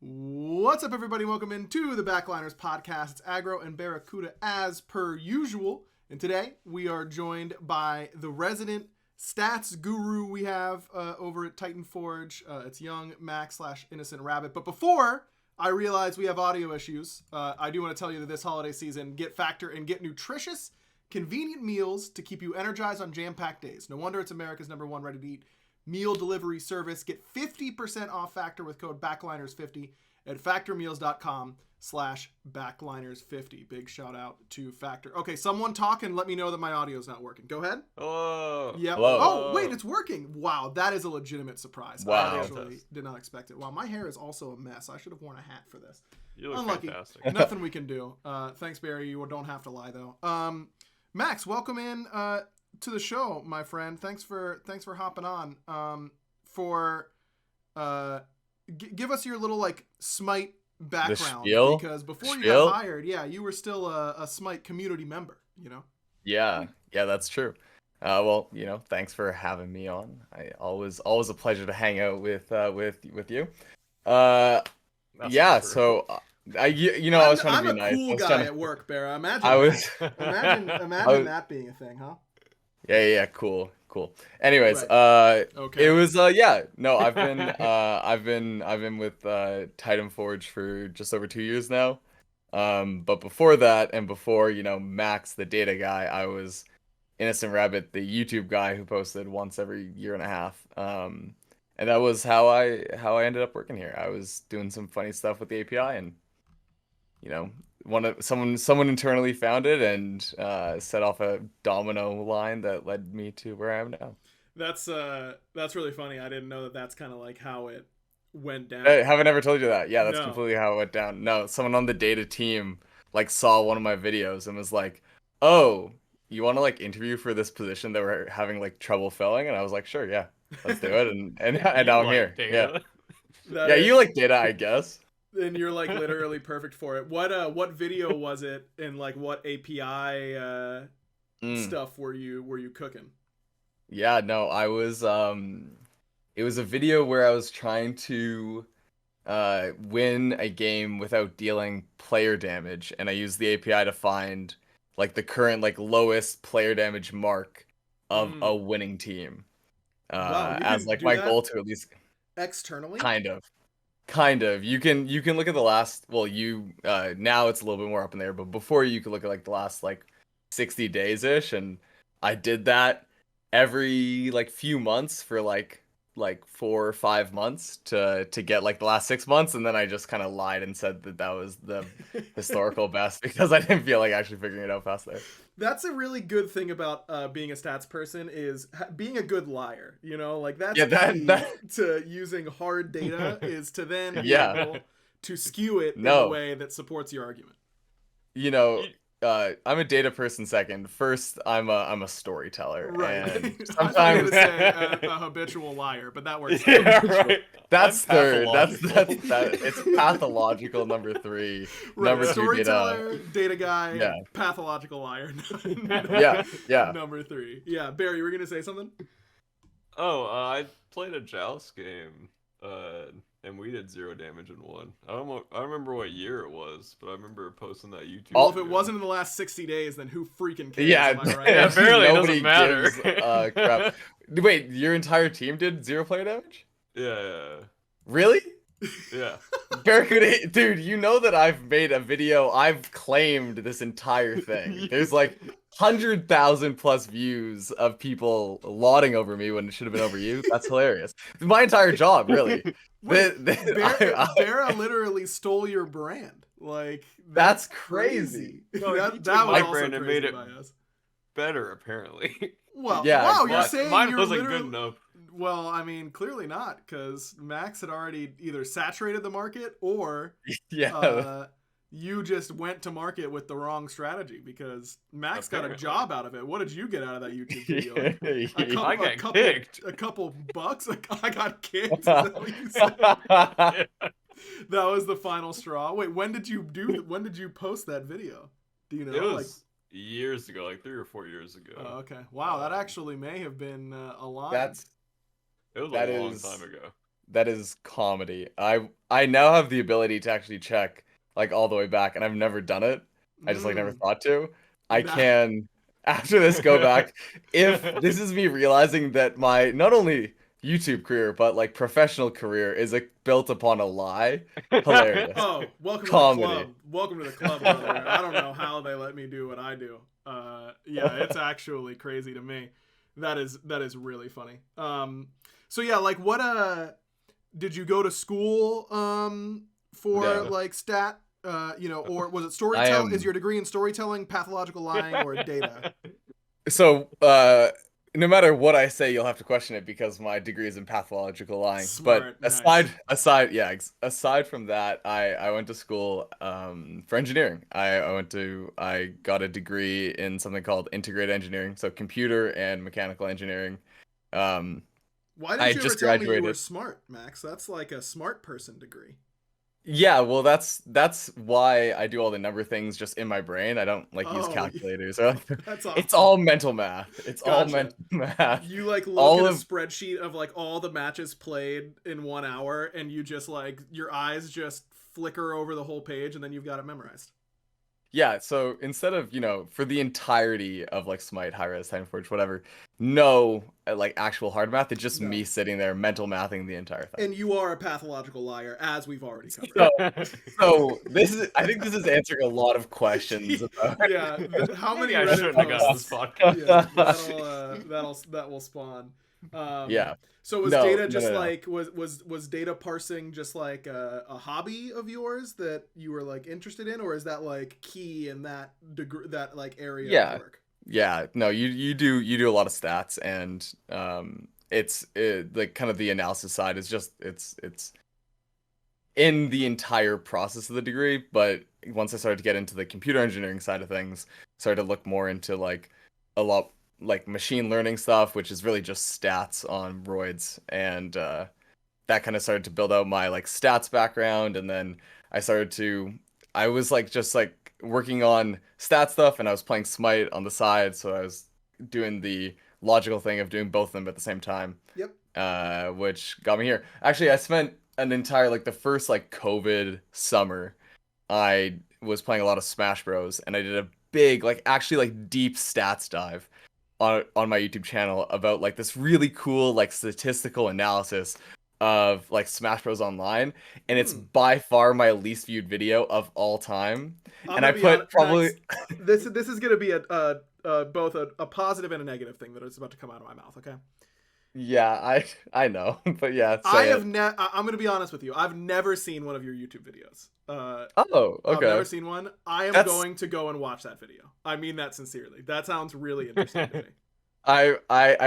What's up, everybody? Welcome into the Backliners podcast. It's Aggro and Barracuda as per usual. And today we are joined by the resident stats guru we have over at Titan Forge. It's young Max / Innocent Rabbit. But before I realize we have audio issues, I do want to tell you that this holiday season, get Factor and get nutritious, convenient meals to keep you energized on jam-packed days. No wonder it's America's #1 ready-to-eat meal delivery service. Get 50% off Factor with code BACKLINERS50 at factormeals.com/backliners50. Big shout out to Factor. Okay, someone talk and let me know that my audio's not working. Go ahead. Hello. Yep. Hello. Oh, wait, it's working. Wow, that is a legitimate surprise. Wow. I actually did not expect it. Wow, my hair is also a mess. I should have worn a hat for this. You look Unlucky. fantastic. Nothing we can do. Thanks, Barry. You don't have to lie, though. Max, welcome in to the show, my friend. Thanks for hopping on. Give us your little Smite background, because before you got hired, you were still a Smite community member. You know. Yeah, that's true. Well, thanks for having me on. Always a pleasure to hang out with you. So I was trying to be nice. I'm a cool guy at work, Bear. Imagine that being a thing, huh? Yeah, cool. Anyways, right. Okay. It was I've been with Titan Forge for just over 2 years now. But before that, and before Max, the data guy, I was Innocent Rabbit, the YouTube guy who posted once every year and a half. And that was how I ended up working here. I was doing some funny stuff with the API, and someone internally found it and set off a domino line that led me to where I am now. That's really funny. I didn't know that that's kind of like how it went down. I haven't ever told you that. Yeah, that's completely how it went down. No, someone on the data team saw one of my videos and was like, "Oh, you want to interview for this position that we're having trouble filling?" And I was like, "Sure, yeah, let's do it." And now I'm here. Data. Yeah, you like data, I guess. And you're literally perfect for it. What video was it, and what API stuff were you cooking? Yeah, no, I was it was a video where I was trying to win a game without dealing player damage, and I used the API to find the current lowest player damage mark of a winning team. Wow, as my goal to at least externally? Kind of. You can look at the last, now it's a little bit more up in there, but before you could look at the last 60 days ish, and I did that every few months for 4 or 5 months to get the last 6 months, and then I just kind of lied and said that was the historical best because I didn't feel like actually figuring it out fast there. That's a really good thing about being a stats person, is being a good liar. That's key to using hard data, is to then be able to skew it in a way that supports your argument. I'm a data person second. First, I'm a storyteller. Right. And sometimes I was going to say a habitual liar, but that works. Yeah, right. That's third. It's pathological number 3. Right. Number 2, storyteller, data guy, pathological liar. Yeah. Number 3. Yeah, Barry, you were going to say something? I played a Joust game, and we did 0 damage in one. I don't remember what year it was, but I remember posting that YouTube. Well, if it wasn't in the last 60 days, then who freaking cares? Yeah, am I right? Yeah, apparently it doesn't matter. Crap. Wait, your entire team did 0 player damage? Yeah. Really? Yeah. Barracuda, dude, you know that I've made a video. I've claimed this entire thing. There's 100,000 plus views of people lauding over me when it should have been over you. That's hilarious. It's my entire job, really. Barra literally stole your brand. That's crazy. No, that was my brand and made it by us. Better, apparently. Well, yeah, wow, you're saying mine wasn't good enough. Well, I mean, clearly not, because Max had already either saturated the market or you just went to market with the wrong strategy, because Max got a job out of it. What did you get out of that YouTube video? I got kicked. A couple bucks? I got kicked? Is that what you said? That was the final straw. Wait, when did you post that video? Do you know? It was years ago, 3 or 4 years ago. Oh, okay. Wow, that actually may have been a line. It was a long time ago. That is comedy. I now have the ability to actually check like all the way back, and I've never done it. I just like never Mm. thought to. I Nah. can after this go back. If this is me realizing that my not only YouTube career but like professional career is built upon a lie, hilarious. Oh, welcome to the Comedy. club. Welcome to the club, brother. I don't know how they let me do what I do. Yeah, it's actually crazy to me. That is really funny. So yeah, like what did you go to school for No. like stat or was it I storytelling? Is am your degree in storytelling, pathological lying, or data? so no matter what I say, you'll have to question it because my degree is in pathological lying. But Smart, nice. aside from that, I went to school for engineering. I got a degree in something called integrated engineering, so computer and mechanical engineering. Um, Why didn't I you ever just tell me you were graduated. smart, Max? That's like a smart person degree. Yeah, well, that's why I do all the number things just in my brain. I don't like use Oh, calculators or that's it's awesome. all mental math. It's all Gotcha. mental math. You like look All at a of spreadsheet of like all the matches played in 1 hour, and you just like your eyes just flicker over the whole page, and then you've got it memorized. Yeah, so instead of, for the entirety of like Smite, High-Res, Timeforge, whatever, no like actual hard math, it's just No. me sitting there mental mathing the entire thing. And you are a pathological liar, as we've already covered. So so I think this is answering a lot of questions about Yeah. How many Maybe I Reddit shouldn't have got this posts? podcast. Yeah, that will spawn. Yeah. So was No, data no, just no, no. like was data parsing just like a hobby of yours that you were like interested in, or is that like key in that degree, that like area of Yeah. work? Yeah, no, you do a lot of stats and like kind of the analysis side is just it's in the entire process of the degree, but once I started to get into the computer engineering side of things, started to look more into like a lot like machine learning stuff, which is really just stats on roids, and that kind of started to build out my like stats background, and then I was like just like working on stat stuff, and I was playing Smite on the side, so I was doing the logical thing of doing both of them at the same time, Yep. which got me here. Actually, I spent an entire like the first like COVID summer, I was playing a lot of Smash Bros. And I did a big like actually like deep stats dive on my YouTube channel about like this really cool like statistical analysis of like Smash Bros. Online, and it's Hmm. by far my least viewed video of all time. I'm And I gonna be honest, put probably Max. This is gonna be both a positive and a negative thing that is about to come out of my mouth. Okay. yeah, I know, but yeah, I say have it. I'm gonna be honest with you. I've never seen one of your YouTube videos. Oh, I've never okay. seen one. I am That's going to go and watch that video. I mean that sincerely. That sounds really interesting to me. I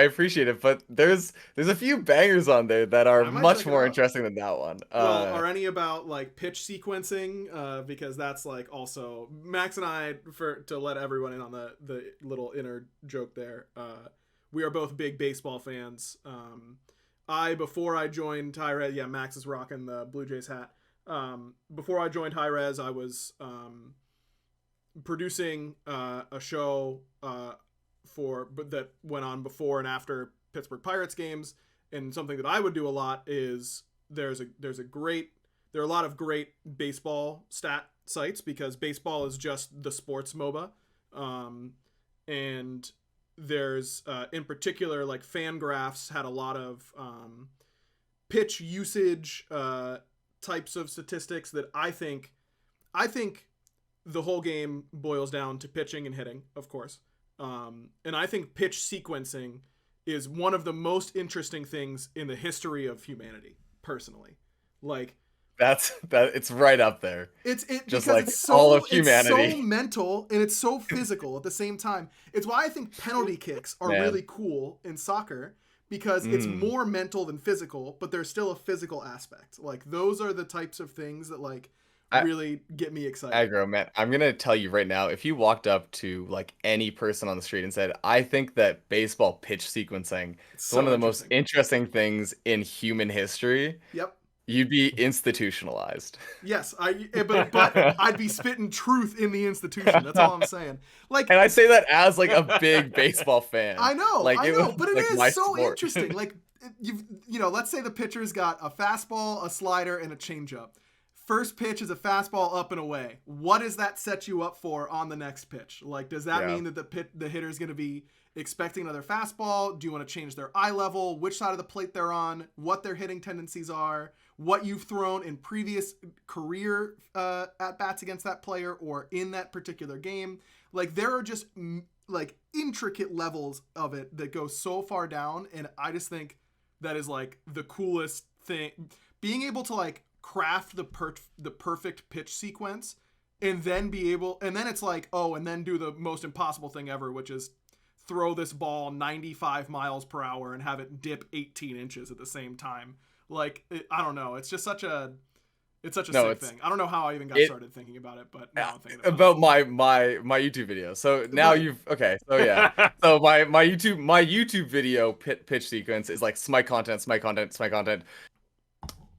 appreciate it, but there's a few bangers on there that are I might much check it more out. interesting than that one. Well, are any about like pitch sequencing? Because that's like also Max and I, for to let everyone in on the little inner joke there. We are both big baseball fans. Before I joined High Res, yeah, Max is rocking the Blue Jays hat. Before I joined High Res, I was producing a show that went on before and after Pittsburgh Pirates games, and something that I would do a lot is there are a lot of great baseball stat sites because baseball is just the sports MOBA, and there's in particular like Fangraphs had a lot of pitch usage types of statistics that I think the whole game boils down to pitching and hitting, of course. And I think pitch sequencing is one of the most interesting things in the history of humanity, personally. Like it's right up there. it's Just because like all of it's so humanity. mental and it's so physical at the same time. It's why I think penalty kicks are Man. really cool in soccer because it's Mm. more mental than physical, but there's still a physical aspect. Like those are the types of things that like I, really get me excited. Aggro, man, I'm gonna tell you right now, if you walked up to like any person on the street and said, I think that baseball pitch sequencing It's is one so of the most interesting. interesting things in human history, Yep. you'd be institutionalized. Yes, but I'd be spitting truth in the institution. That's all I'm saying. Like And I say that as like a big baseball fan. I Like it know, was but it like is my so sport. interesting. Like let's say the pitcher's got a fastball, a slider, and a changeup. First pitch is a fastball up and away. What does that set you up for on the next pitch? Like, does that mean that the hitter is going to be expecting another fastball? Do you want to change their eye level? Which side of the plate they're on? What their hitting tendencies are? What you've thrown in previous career at-bats against that player or in that particular game? Like, there are just like intricate levels of it that go so far down, and I just think that is like the coolest thing. Being able to like craft the perfect pitch sequence and then it's like, and then do the most impossible thing ever, which is throw this ball 95 miles per hour and have it dip 18 inches at the same time. Like, I don't know. It's just such a sick thing. I don't know how I even got started thinking about it, but now I'm thinking about my YouTube video. So now So my YouTube video pitch sequence is like Smite content,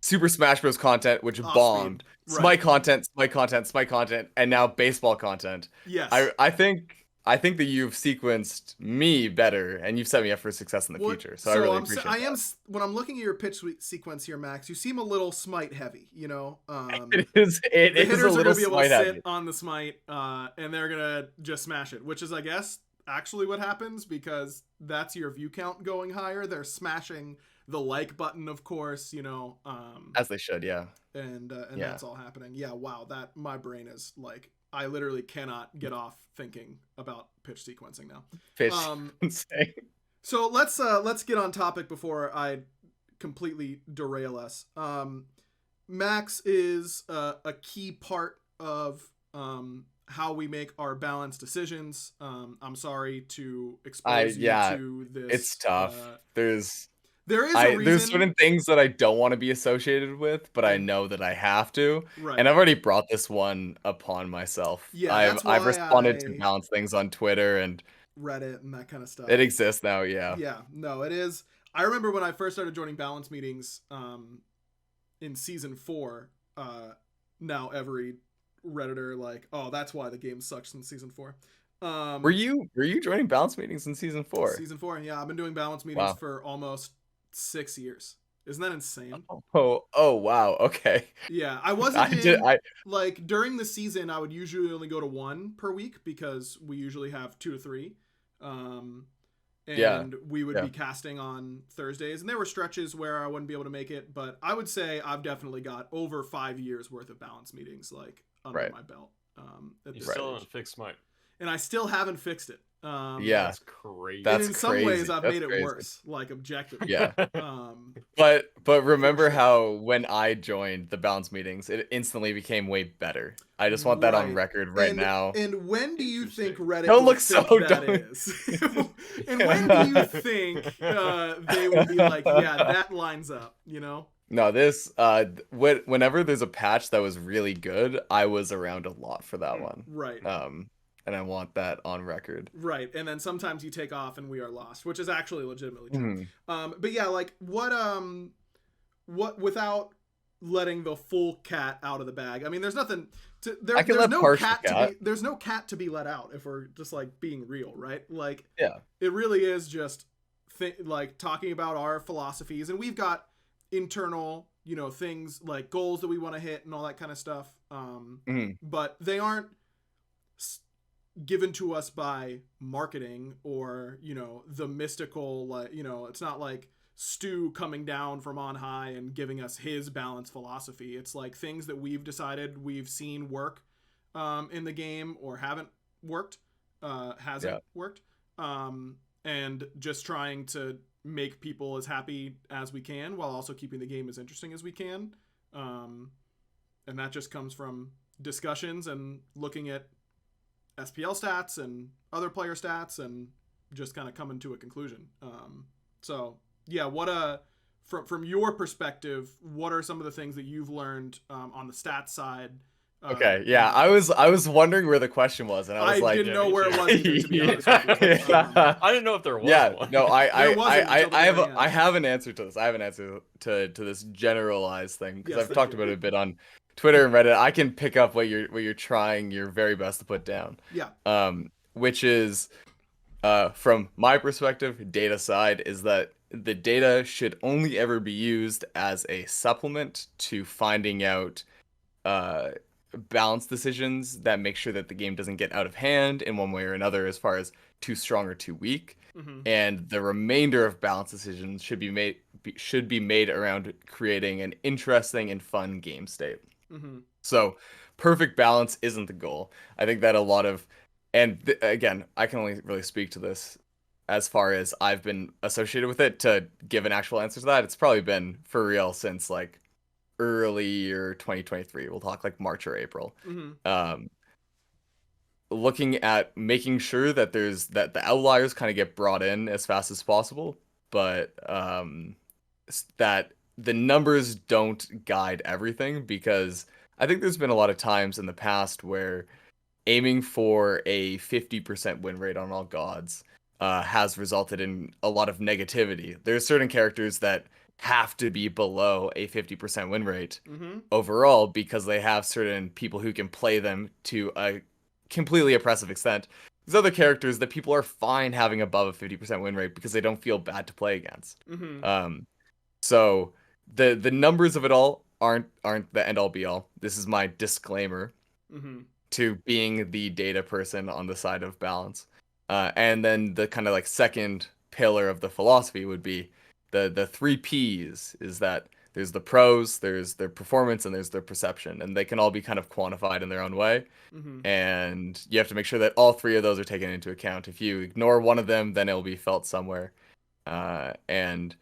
Super Smash Bros. Content, which bombed. Right. Smite content, and now baseball content. Yes. I think that you've sequenced me better, and you've set me up for success in the future. So I really appreciate that. When I'm looking at your pitch sequence here, Max, you seem a little Smite heavy. It is hitters a little are gonna be able to Smite sit on the Smite, and they're gonna just smash it, which is, I guess, actually what happens because that's your view count going higher. They're smashing the like button, of course, as they should, and that's all happening. Wow, that my brain is like, I literally cannot get off thinking about pitch sequencing now. Pitch sequencing. So let's get on topic before I completely derail us. Max is a key part of how we make our balanced decisions. I'm sorry to expose you to this. It's tough. There's certain things that I don't want to be associated with, but I know that I have to. Right. And I've already brought this one upon myself. Yeah, I've responded to balance things on Twitter and Reddit and that kind of stuff. It exists now, yeah. Yeah, no, it is. I remember when I first started joining balance meetings in season 4, now every Redditor like, oh, that's why the game sucks in season 4. Were you joining balance meetings in season 4? Season 4, yeah. I've been doing balance meetings for almost 6 years. Isn't that insane? Oh wow, okay. Yeah, I wasn't like during the season I would usually only go to 1 per week because we usually have 2 to 3. We would be casting on Thursdays, and there were stretches where I wouldn't be able to make it, but I would say I've definitely got over 5 years worth of balance meetings like under my belt. You still haven't fixed Smite. And I still haven't fixed it. That's crazy. And in some ways, I've made it worse, like objectively. Yeah. But remember how when I joined the balance meetings, it instantly became way better. I just want that on record now. And when do you think Reddit don't look so is? And when do you think they will be like, yeah, that lines up, No, this whenever there's a patch that was really good, I was around a lot for that one. Right. And I want that on record. Right. And then sometimes you take off and we are lost, which is actually legitimately true. But yeah, like what without letting the full cat out of the bag. I mean, there's nothing to there's no cat to be let out if we're just like being real, right? Like it really is just like talking about our philosophies, and we've got internal, things like goals that we want to hit and all that kind of stuff. But they aren't given to us by marketing or the mystical, like it's not like Stu coming down from on high and giving us his balanced philosophy. It's like things that we've decided we've seen work in the game or hasn't worked, and just trying to make people as happy as we can while also keeping the game as interesting as we can, and that just comes from discussions and looking at SPL stats and other player stats and just kind of coming to a conclusion. So yeah, what from your perspective, what are some of the things that you've learned on the stats side? Okay, yeah, I was wondering where the question was, and I was like, didn't know where it was either, to be honest with you. I didn't know if there was one. No, I have an answer to this. I have an answer to this generalized thing because I've talked about it a bit on Twitter and Reddit. I can pick up what you're trying your very best to put down. Yeah. Which is, from my perspective, data side, is that the data should only ever be used as a supplement to finding out uh, balance decisions that make sure that the game doesn't get out of hand in one way or another, as far as too strong or too weak. Mm-hmm. And the remainder of balance decisions should be made around creating an interesting and fun game state. Mm-hmm. So, perfect balance isn't the goal. I think that a lot of, and again, I can only really speak to this as far as I've been associated with it to give an actual answer to that. It's probably been for real since like early or 2023. We'll talk like March or April. Mm-hmm. Looking at making sure that that the outliers kind of get brought in as fast as possible, but that the numbers don't guide everything, because I think there's been a lot of times in the past where aiming for a 50% win rate on all gods has resulted in a lot of negativity. There's certain characters that have to be below a 50% win rate Mm-hmm. overall because they have certain people who can play them to a completely oppressive extent. There's other characters that people are fine having above a 50% win rate because they don't feel bad to play against. Mm-hmm. So the numbers of it all aren't the end all be all. This is my disclaimer Mm-hmm. to being the data person on the side of balance. And then the kind of like second pillar of the philosophy would be the three P's, is that there's the pros, there's their performance, and there's their perception, and they can all be kind of quantified in their own way. Mm-hmm. And you have to make sure that all three of those are taken into account. If you ignore one of them, then it'll be felt somewhere. And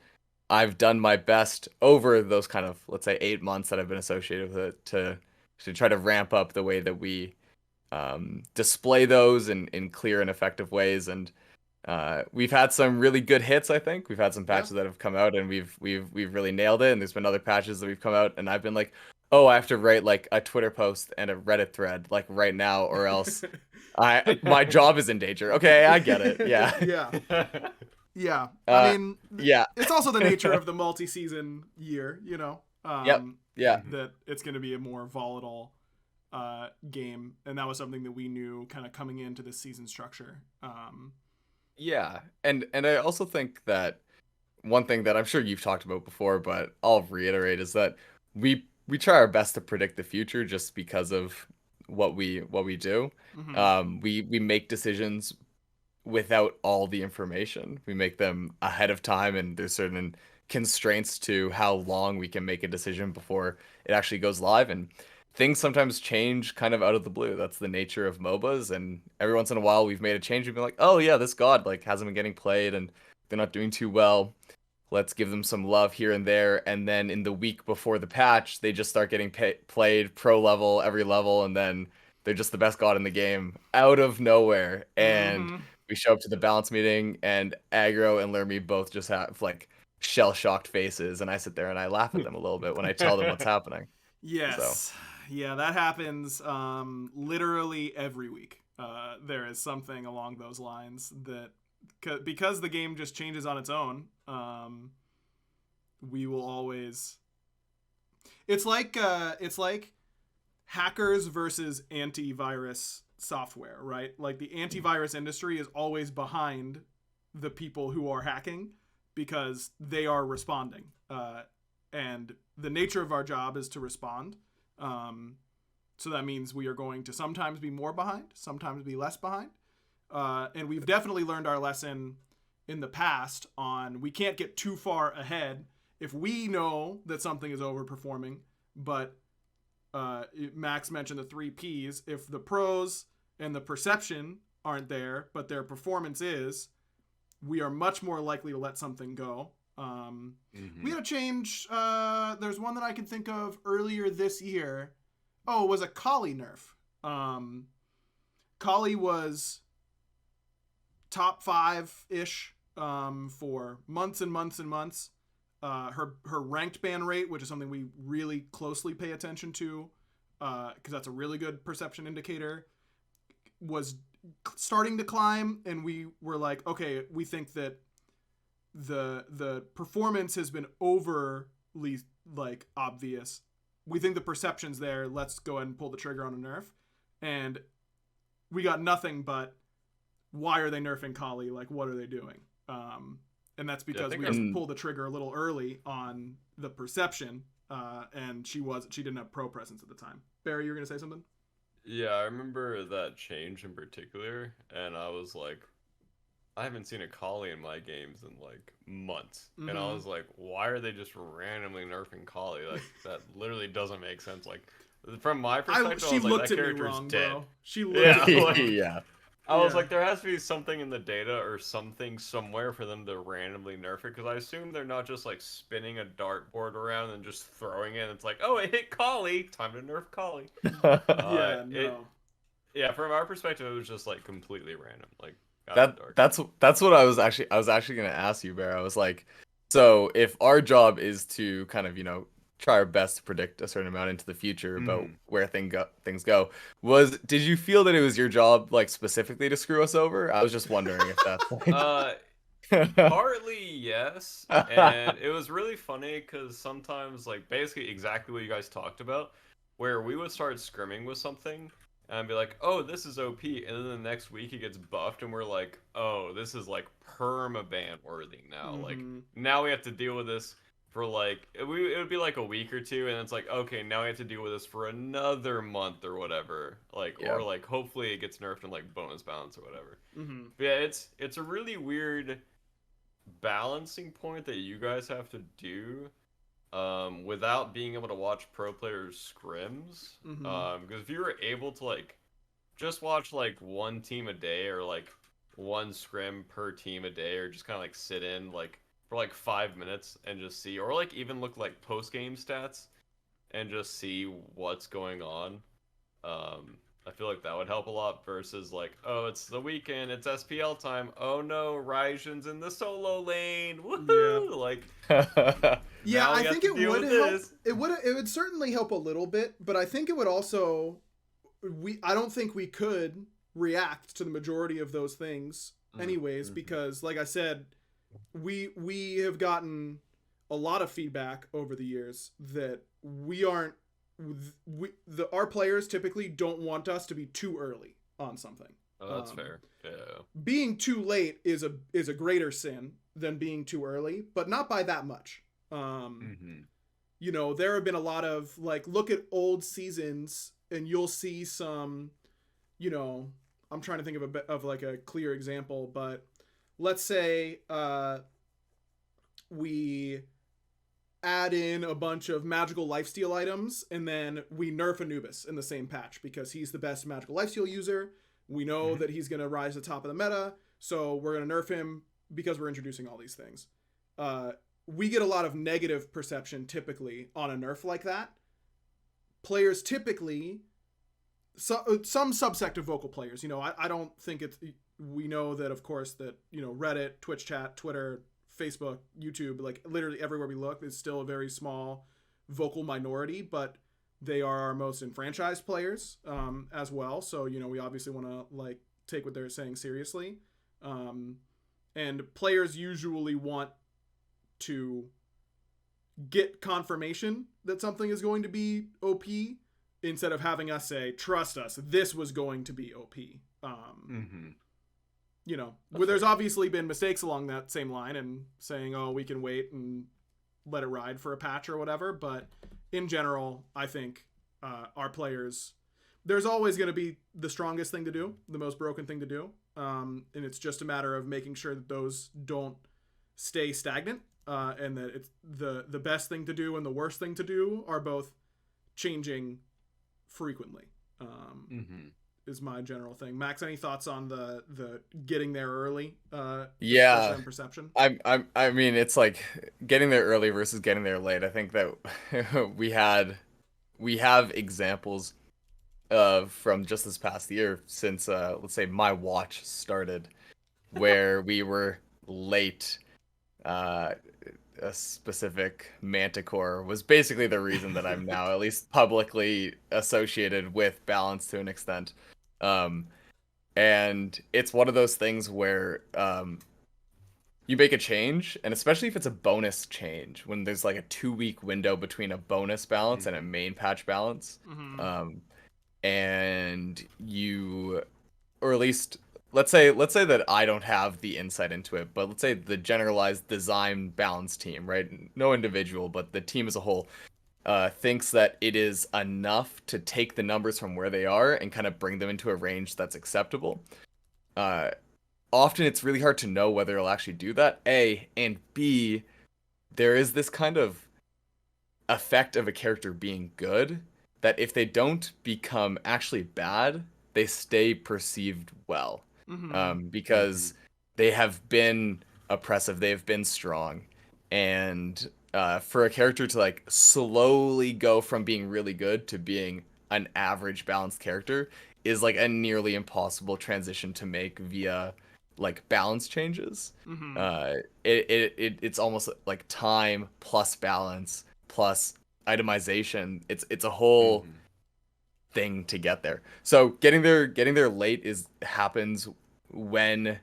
I've done my best over those kind of, let's say, 8 months that I've been associated with it to try to ramp up the way that we display those in clear and effective ways. And we've had some really good hits. I think we've had some patches that have come out and we've really nailed it. And there's been other patches that we've come out and I've been like, oh, I have to write like a Twitter post and a Reddit thread like right now, or else my job is in danger. Okay, I get it. Yeah. Yeah. Yeah. I mean, yeah. it's also the nature of the multi-season year, you know. Yep. Yeah. That it's going to be a more volatile game, and that was something that we knew kind of coming into this season structure. Yeah, and I also think that one thing that I'm sure you've talked about before, but I'll reiterate, is that we try our best to predict the future just because of what we do. Mm-hmm. We make decisions without all the information. We make them ahead of time, and there's certain constraints to how long we can make a decision before it actually goes live. And things sometimes change kind of out of the blue. That's the nature of MOBAs. And every once in a while, we've made a change. We've been like, oh yeah, this god like hasn't been getting played, and they're not doing too well. Let's give them some love here and there. And then in the week before the patch, they just start getting played pro level, every level, and then they're just the best god in the game out of nowhere. And Mm-hmm. we show up to the balance meeting, and Aggro and Lermy both just have like shell-shocked faces, and I sit there and I laugh at them a little bit when I tell them what's happening. Yes. So. Yeah, that happens literally every week. There is something along those lines that, because the game just changes on its own, we will always... It's like hackers versus antivirus software, right? Like the antivirus industry is always behind the people who are hacking because they are responding. And the nature of our job is to respond. So that means we are going to sometimes be more behind, sometimes be less behind. And we've definitely learned our lesson in the past on we can't get too far ahead if we know that something is overperforming. But Max mentioned the three Ps. If the pros and the perception aren't there, but their performance is, we are much more likely to let something go. We had a change. There's one that I can think of earlier this year. Oh, it was a Kali nerf. Kali was top 5-ish for months and months and months. Her ranked ban rate, which is something we really closely pay attention to, because that's a really good perception indicator, was starting to climb, and we were like, okay, we think that the performance has been overly like obvious. We think the perception's there. Let's go ahead and pull the trigger on a nerf. And we got nothing but, why are they nerfing Kali? Like, what are they doing? and that's because think we I- just pulled the trigger a little early on the perception, and she didn't have pro presence at the time. Barry, you were gonna say something? Yeah, I remember that change in particular, and I was like, I haven't seen a Kali in my games in like months, and I Mhm. was like, why are they just randomly nerfing Kali? Like that literally doesn't make sense. Like from my perspective, I She was like, looked that at me character's wrong, dead. bro. She looked Yeah, at me like- wrong. Yeah. I was Yeah. like, there has to be something in the data or something somewhere for them to randomly nerf it, because I assume they're not just like spinning a dartboard around and just throwing it. It's like, oh, it hit Kali, time to nerf Kali. Yeah, It, no. yeah, from our perspective, it was just like completely random, like out of the dark. That's what I was actually gonna ask you, Bear. I was like, so if our job is to kind of, try our best to predict a certain amount into the future about where things go, did you feel that it was your job like specifically to screw us over? I was just wondering if that's Partly yes, and it was really funny because sometimes, like, basically exactly what you guys talked about, where we would start scrimming with something and be like, "Oh, this is OP," and then the next week it gets buffed, and we're like, "Oh, this is like permaban worthy now." Like Mhm. now we have to deal with this for like it would be like a week or two, and it's like, okay, now we have to deal with this for another month or whatever. Like Yeah. or like hopefully it gets nerfed in like bonus balance or whatever. Mhm. But yeah, it's a really weird balancing point that you guys have to do without being able to watch pro players scrims. Mhm. Because if you were able to like just watch like one team a day or like one scrim per team a day, or just kind of like sit in like for like 5 minutes and just see, or like even look like post game stats and just see what's going on. I feel like that would help a lot versus like, oh, it's the weekend, it's SPL time. Oh no, Raijin's in the solo lane. Woohoo! Yeah. Like, Yeah, now we I have think to it deal would with help. this. It would certainly help a little bit, but I think it would also I don't think we could react to the majority of those things anyways because like I said, we have gotten a lot of feedback over the years that our players typically don't want us to be too early on something. Oh, that's fair. Yeah. Being too late is a greater sin than being too early, but not by that much. There have been a lot of like, look at old seasons and you'll see some, I'm trying to think of a bit of like a clear example, but let's say we add in a bunch of magical lifesteal items and then we nerf Anubis in the same patch because he's the best magical lifesteal user. We know that he's going to rise to the top of the meta, so we're going to nerf him because we're introducing all these things. We get a lot of negative perception typically on a nerf like that. Players typically, some subsect of vocal players, I don't think it's, we know that of course that, Reddit, Twitch chat, Twitter, Facebook, YouTube, like literally everywhere we look is still a very small vocal minority, but they are our most enfranchised players as well. So, we obviously want to like take what they're saying seriously. And players usually want to get confirmation that something is going to be OP instead of having us say, trust us, this was going to be OP. Where there's obviously been mistakes along that same line and saying, oh, we can wait and let it ride for a patch or whatever. But in general, I think our players, there's always going to be the strongest thing to do, the most broken thing to do. And it's just a matter of making sure that those don't stay stagnant and that it's the best thing to do and the worst thing to do are both changing frequently. Is my general thing. Max, any thoughts on the getting there early? Yeah, perception. I mean, it's like getting there early versus getting there late. I think that we have examples from just this past year since let's say my watch started, where we were late. A specific manticore was basically the reason that I'm now at least publicly associated with balance to an extent. And it's one of those things where you make a change, and especially if it's a bonus change, when there's like a 2-week window between a bonus balance and a main patch balance, and you, or at least let's say that I don't have the insight into it, but let's say the generalized design balance team, right? No individual, but the team as a whole thinks that it is enough to take the numbers from where they are and kind of bring them into a range that's acceptable. Uh, Often it's really hard to know whether it'll actually do that. A and B, there is this kind of effect of a character being good that if they don't become actually bad, they stay perceived well. Because they have been oppressive, they've been strong, and for a character to like slowly go from being really good to being an average balanced character is like a nearly impossible transition to make via like balance changes. It's almost like time plus balance plus itemization. It's a whole thing to get there. So getting there late is happens when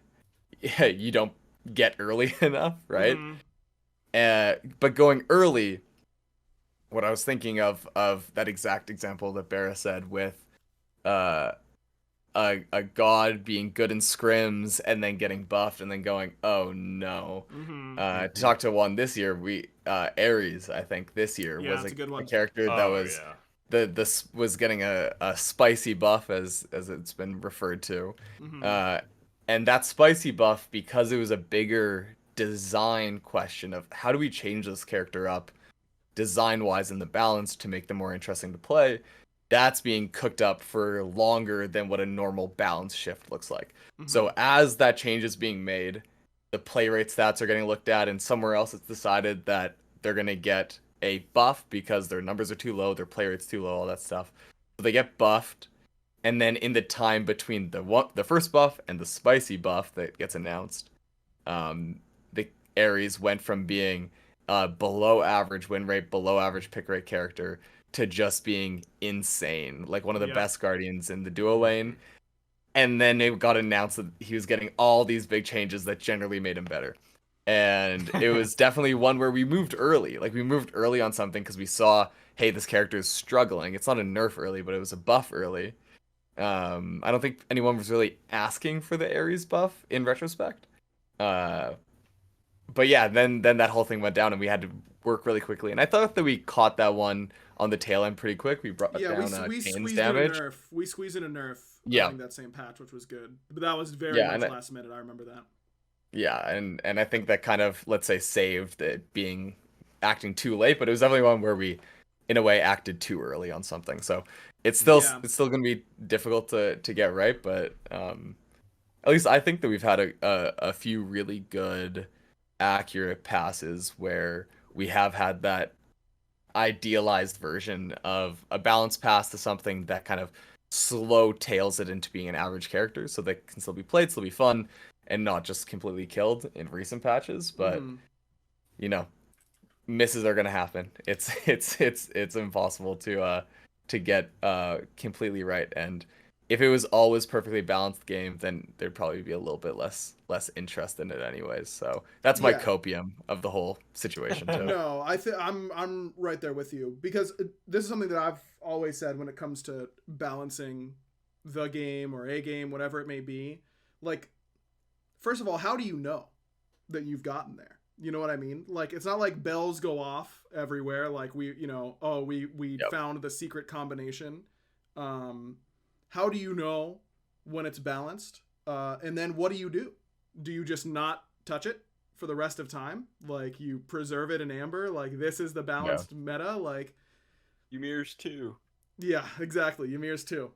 you don't get early enough, right? But going early, what I was thinking of that exact example that Barra said with uh a god being good in scrims and then getting buffed and then going, oh no. To talk to one this year, we Ares, I think this year Yeah, was that's a good one. a character that was this was getting a spicy buff as it's been referred to. And that spicy buff, because it was a bigger design question of how do we change this character up design wise in the balance to make them more interesting to play, that's being cooked up for longer than what a normal balance shift looks like. So as that change is being made, the play rate stats are getting looked at, and somewhere else it's decided that they're going to get a buff because their numbers are too low, their play rate's too low, all that stuff. So they get buffed, and then in the time between the first buff and the spicy buff that gets announced, the Ares went from being below average win rate, below average pick rate character to just being insane, like one of the best guardians in the duo lane. And then it got announced that he was getting all these big changes that generally made him better. And it was definitely one where we moved early. Like we moved early on something because we saw, hey, this character is struggling. It's not a nerf early, but it was a buff early. I don't think anyone was really asking for the Ares buff in retrospect. But yeah, then that whole thing went down and we had to work really quickly. And I thought that we caught that one on the tail end pretty quick. We brought down we Kane's squeezed damage. in a nerf. We squeezed in a nerf. Yeah. I think that same patch, which was good. But that was very much last minute. I remember that. Yeah, and I think that kind of, let's say, saved it being acting too late, but it was definitely one where we, in a way, acted too early on something. So it's still going to be difficult to get right, but at least I think that we've had a few really good, accurate passes where we have had that idealized version of a balanced pass to something that kind of slow tails it into being an average character, so that can still be played, still be fun, and not just completely killed in recent patches. But you know, misses are gonna happen. It's impossible to get completely right. And if it was always perfectly balanced game, then there'd probably be a little bit less interest in it anyways. So that's my copium of the whole situation too. No, I'm right there with you, because this is something that I've always said when it comes to balancing the game or a game, whatever it may be. Like, first of all, how do you know that you've gotten there? You know what I mean? Like, it's not like bells go off everywhere. Like we found the secret combination. How do you know when it's balanced? And then what do you do? Do you just not touch it for the rest of time? Like, you preserve it in amber? Like, this is the balanced meta? Like, Ymir's too. Yeah, exactly. Ymir's too.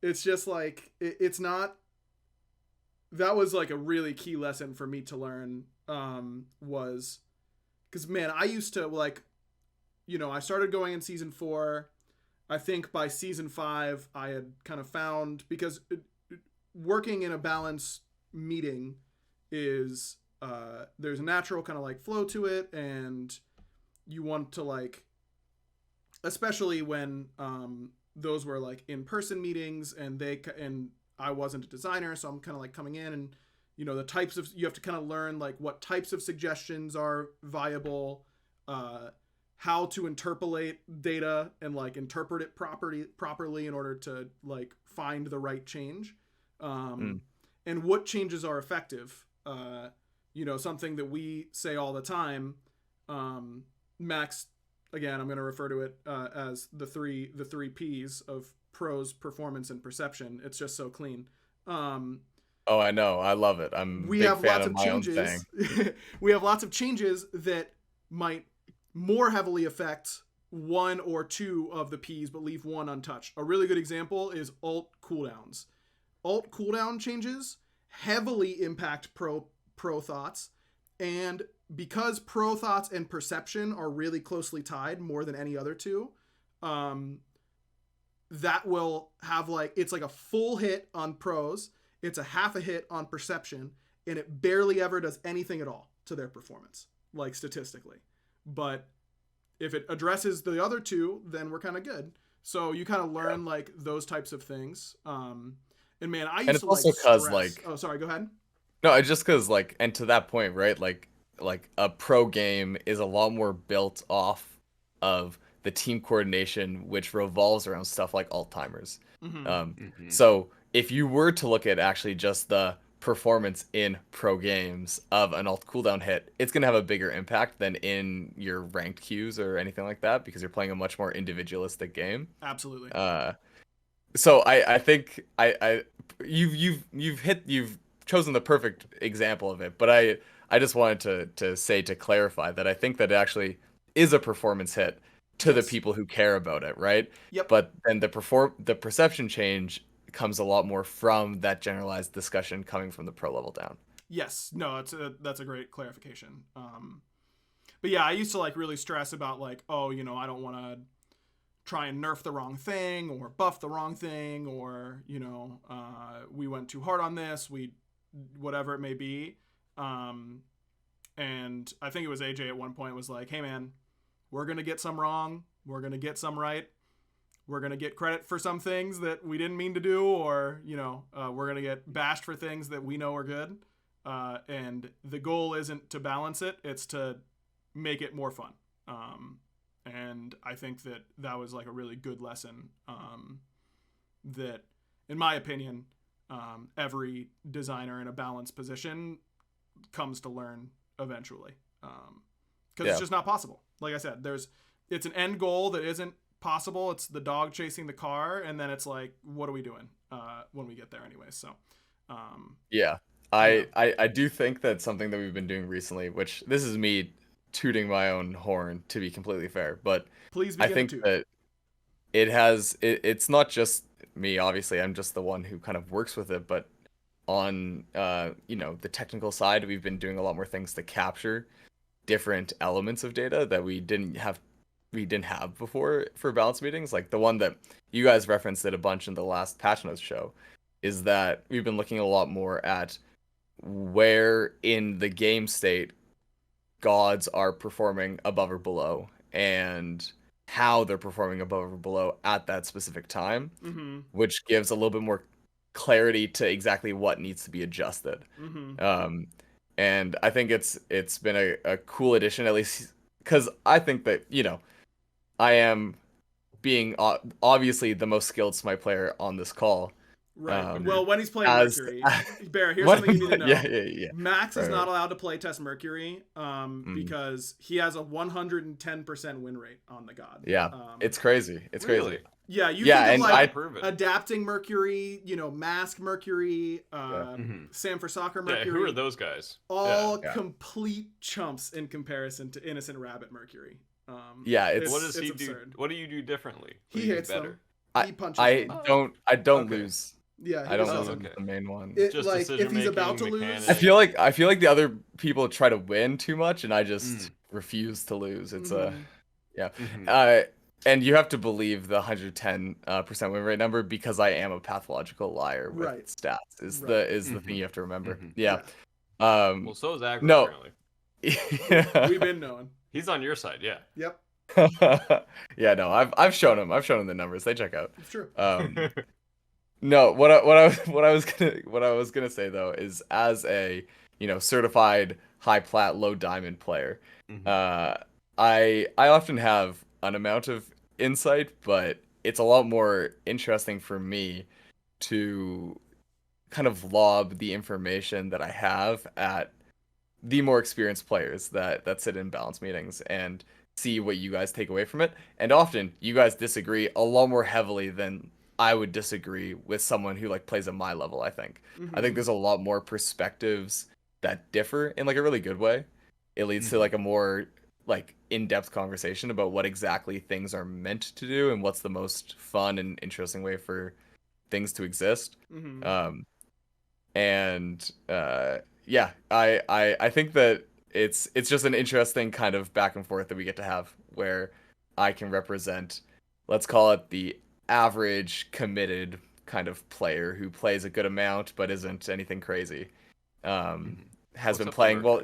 It's just like, it's not... That was like a really key lesson for me to learn, was... Because, man, I used to, like... I started going in Season 4... I think by Season 5, I had kind of found, because working in a balance meeting is, there's a natural kind of like flow to it, and you want to, like, especially when those were like in-person meetings, and I wasn't a designer, so I'm kind of like coming in, and the types of, you have to kind of learn like what types of suggestions are viable, how to interpolate data and like interpret it properly in order to like find the right change. And what changes are effective. Something that we say all the time. Max, again, I'm going to refer to it as the three P's of pros, performance, and perception. It's just so clean. Oh, I know. I love it. I'm a big fan of my own thing. We have lots of changes that might more heavily affect one or two of the P's, but leave one untouched. A really good example is alt cooldowns. Alt cooldown changes heavily impact pro thoughts, and because pro thoughts and perception are really closely tied more than any other two, that will have it's like a full hit on pros, it's a half a hit on perception, and it barely ever does anything at all to their performance, like statistically. But if it addresses the other two, then we're kind of good. So you kind of learn those types of things. And man, I used to also stress. Oh, sorry, go ahead. No, it's just because and to that point, right? Like a pro game is a lot more built off of the team coordination, which revolves around stuff like alt timers. So if you were to look at actually just the performance in pro games of an alt cooldown hit, it's going to have a bigger impact than in your ranked queues or anything like that, because you're playing a much more individualistic game. Absolutely. So I think you've chosen the perfect example of it, but I just wanted to clarify that I think that it actually is a performance hit to the people who care about it, right? Yep. But then the perception change comes a lot more from that generalized discussion coming from the pro level down. Yes. No, that's a great clarification. But yeah, I used to really stress about I don't want to try and nerf the wrong thing or buff the wrong thing, or we went too hard on this, whatever it may be. And I think it was AJ at one point was like, hey man, we're going to get some wrong, we're going to get some right, we're going to get credit for some things that we didn't mean to do, or we're going to get bashed for things that we know are good, and the goal isn't to balance it, it's to make it more fun. And I think that was a really good lesson, that in my opinion, every designer in a balanced position comes to learn eventually, because it's just not possible. Like I said, it's an end goal that isn't possible. It's the dog chasing the car, and then it's what are we doing when we get there anyway? So I do think that something that we've been doing recently, which this is me tooting my own horn to be completely fair, but please I think that it's not just me, obviously I'm just the one who kind of works with it, but on the technical side, we've been doing a lot more things to capture different elements of data that we didn't have before for balance meetings. Like the one that you guys referenced it a bunch in the last patch notes show is that we've been looking a lot more at where in the game state gods are performing above or below, and how they're performing above or below at that specific time, which gives a little bit more clarity to exactly what needs to be adjusted. And I think it's been a cool addition, at least because I think that I am being obviously the most skilled Smite player on this call. Right. Well, when he's playing Mercury, Bear, here's something you need to know. Yeah. Max is not allowed to play test Mercury because he has a 110% win rate on the god. Yeah, it's crazy. It's crazy. Yeah, you think of adapting Mercury, Mask Mercury, Sam for Soccer Mercury. Yeah, who are those guys? All complete chumps in comparison to Innocent Rabbit Mercury. What does he do? What do you do differently? He hits better. He punches. I don't lose. Yeah, I don't lose the main one. Just if he's about to lose, I feel like the other people try to win too much, and I just refuse to lose. It's and you have to believe the 110% win rate number, because I am a pathological liar with stats. Is the thing you have to remember. Well, so is Aggro. No. Apparently. We've been knowing. He's on your side. Yeah. Yep. I've shown him the numbers. They check out. It's true. No, what I was gonna say though is, as a certified high plat low diamond player, I often have an amount of insight, but it's a lot more interesting for me to kind of lob the information that I have at the more experienced players that sit in balance meetings and see what you guys take away from it. And often you guys disagree a lot more heavily than I would disagree with someone who like plays at my level, I think. I think there's a lot more perspectives that differ in like a really good way. It leads to like a more like in-depth conversation about what exactly things are meant to do and what's the most fun and interesting way for things to exist. And yeah, I think that it's just an interesting kind of back and forth that we get to have where I can represent, let's call it the average committed kind of player who plays a good amount but isn't anything crazy. Has been playing well.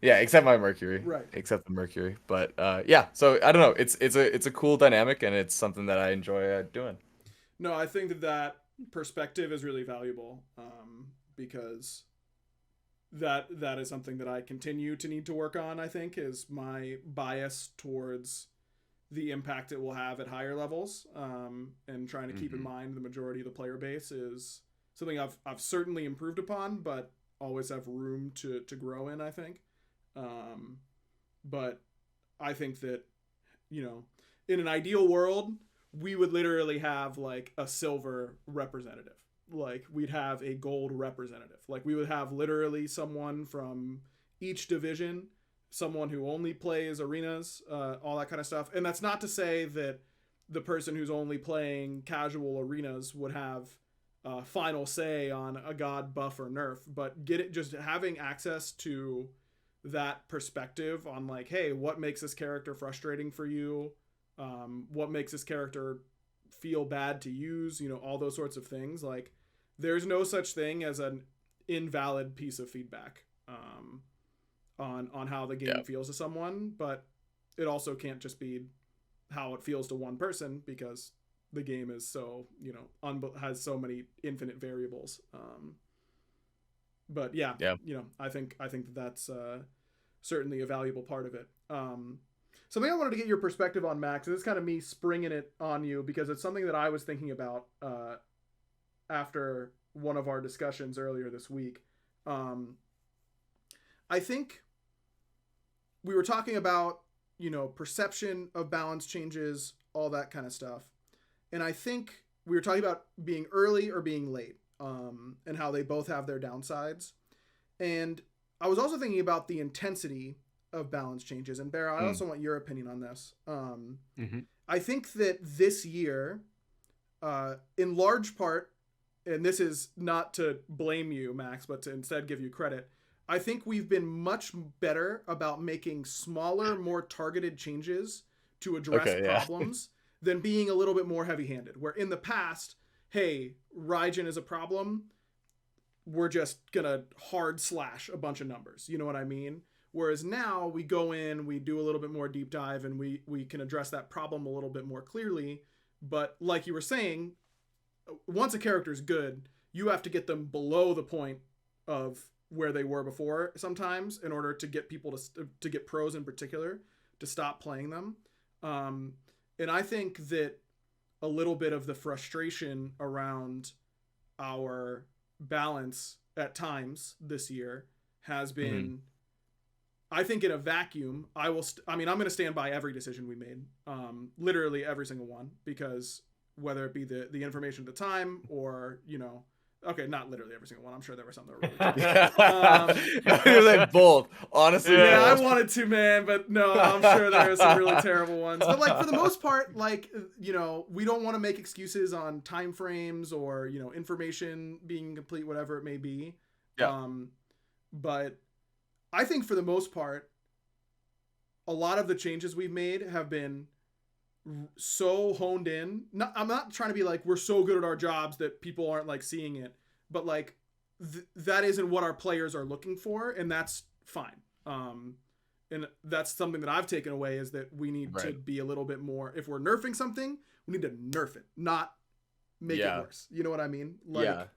Yeah, except my Mercury. Right. Except the Mercury. But yeah, so I don't know. It's a cool dynamic and it's something that I enjoy doing. No, I think that perspective is really valuable, because that is something that I continue to need to work on. I think is my bias towards the impact it will have at higher levels, and trying to keep in mind the majority of the player base is something I've certainly improved upon, but always have room to grow in, I think. But I think that, in an ideal world, we would literally have like a silver representative. Like we'd have a gold representative. Like we would have literally someone from each division, someone who only plays arenas, all that kind of stuff. And that's not to say that the person who's only playing casual arenas would have final say on a god buff or nerf, but just having access to that perspective on like, hey, what makes this character frustrating for you? What makes this character feel bad to use? All those sorts of things. Like, there's no such thing as an invalid piece of feedback on how the game feels to someone, but it also can't just be how it feels to one person because the game is so has so many infinite variables. But yeah, I think that's certainly a valuable part of it. Something I wanted to get your perspective on, Max, and it's kind of me springing it on you because it's something that I was thinking about after one of our discussions earlier this week. I think we were talking about, perception of balance changes, all that kind of stuff. And I think we were talking about being early or being late, and how they both have their downsides. And I was also thinking about the intensity of balance changes. And Bear, I also want your opinion on this. I think that this year, in large part, and this is not to blame you, Max, but to instead give you credit, I think we've been much better about making smaller, more targeted changes to address problems than being a little bit more heavy-handed. Where in the past, hey, Raijin is a problem, we're just going to hard slash a bunch of numbers. You know what I mean? Whereas now we go in, we do a little bit more deep dive, and we can address that problem a little bit more clearly. But like you were saying, once a character is good, you have to get them below the point of where they were before sometimes in order to get people to get pros in particular to stop playing them. And I think that a little bit of the frustration around our balance at times this year has been, I think in a vacuum, I'm going to stand by every decision we made, literally every single one, because whether it be the information at the time or, okay, not literally every single one. I'm sure there were some that were really like both, honestly. Yeah, I wanted to, man, but no, I'm sure there are some really terrible ones. But like for the most part, like, we don't want to make excuses on time frames or, information being incomplete, whatever it may be. Yeah. But I think for the most part, a lot of the changes we've made have been so honed in. I'm not trying to be like we're so good at our jobs that people aren't like seeing it, but like that isn't what our players are looking for, and that's fine. And that's something that I've taken away is that we need to be a little bit more. If we're nerfing something, we need to nerf it, not make it worse. You know what I mean? Like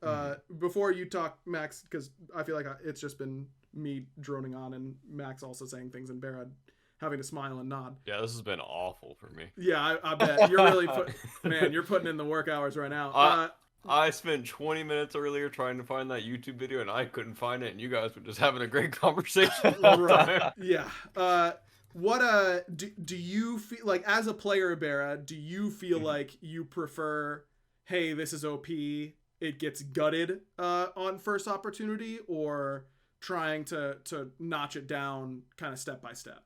before you talk, Max, because I feel like it's just been me droning on and Max also saying things and Barad having to smile and nod. Yeah, this has been awful for me. Yeah, I bet. You're really you're putting in the work hours right now. I spent 20 minutes earlier trying to find that YouTube video and I couldn't find it, and you guys were just having a great conversation the whole time. Yeah. What do you feel like as a player, Barra? Do you feel like you prefer, hey, this is OP, it gets gutted on first opportunity, or trying to notch it down kind of step by step?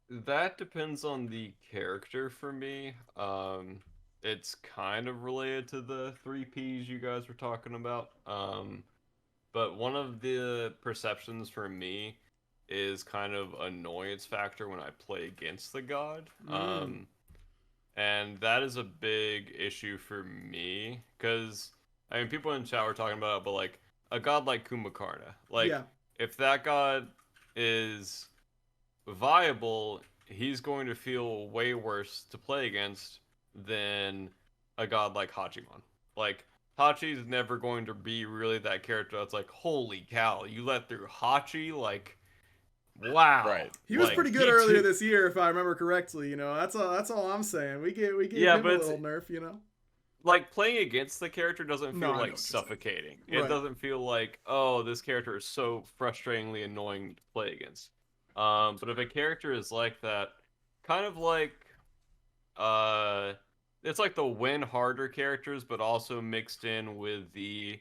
That depends on the character for me. It's kind of related to the three P's you guys were talking about. But one of the perceptions for me is kind of annoyance factor when I play against the god. And that is a big issue for me because I mean people in chat were talking about it, but like a god like Kumbhakarna, like Yeah. if that god is viable, he's going to feel way worse to play against than a god like Hachiman. Like Hachi's never going to be really that character that's like, holy cow, you let through Hachi, like wow. Right. He was Like, pretty good he earlier too- this year, if I remember correctly. You know, that's all I'm saying. We gave Yeah, him but a it's- little nerf. You know. like playing against the character doesn't No, I feel know what like you're saying. suffocating. Right. It doesn't feel like, oh, this character is so frustratingly annoying to play against. But if a character is like that, kind of like it's like the win harder characters, but also mixed in with the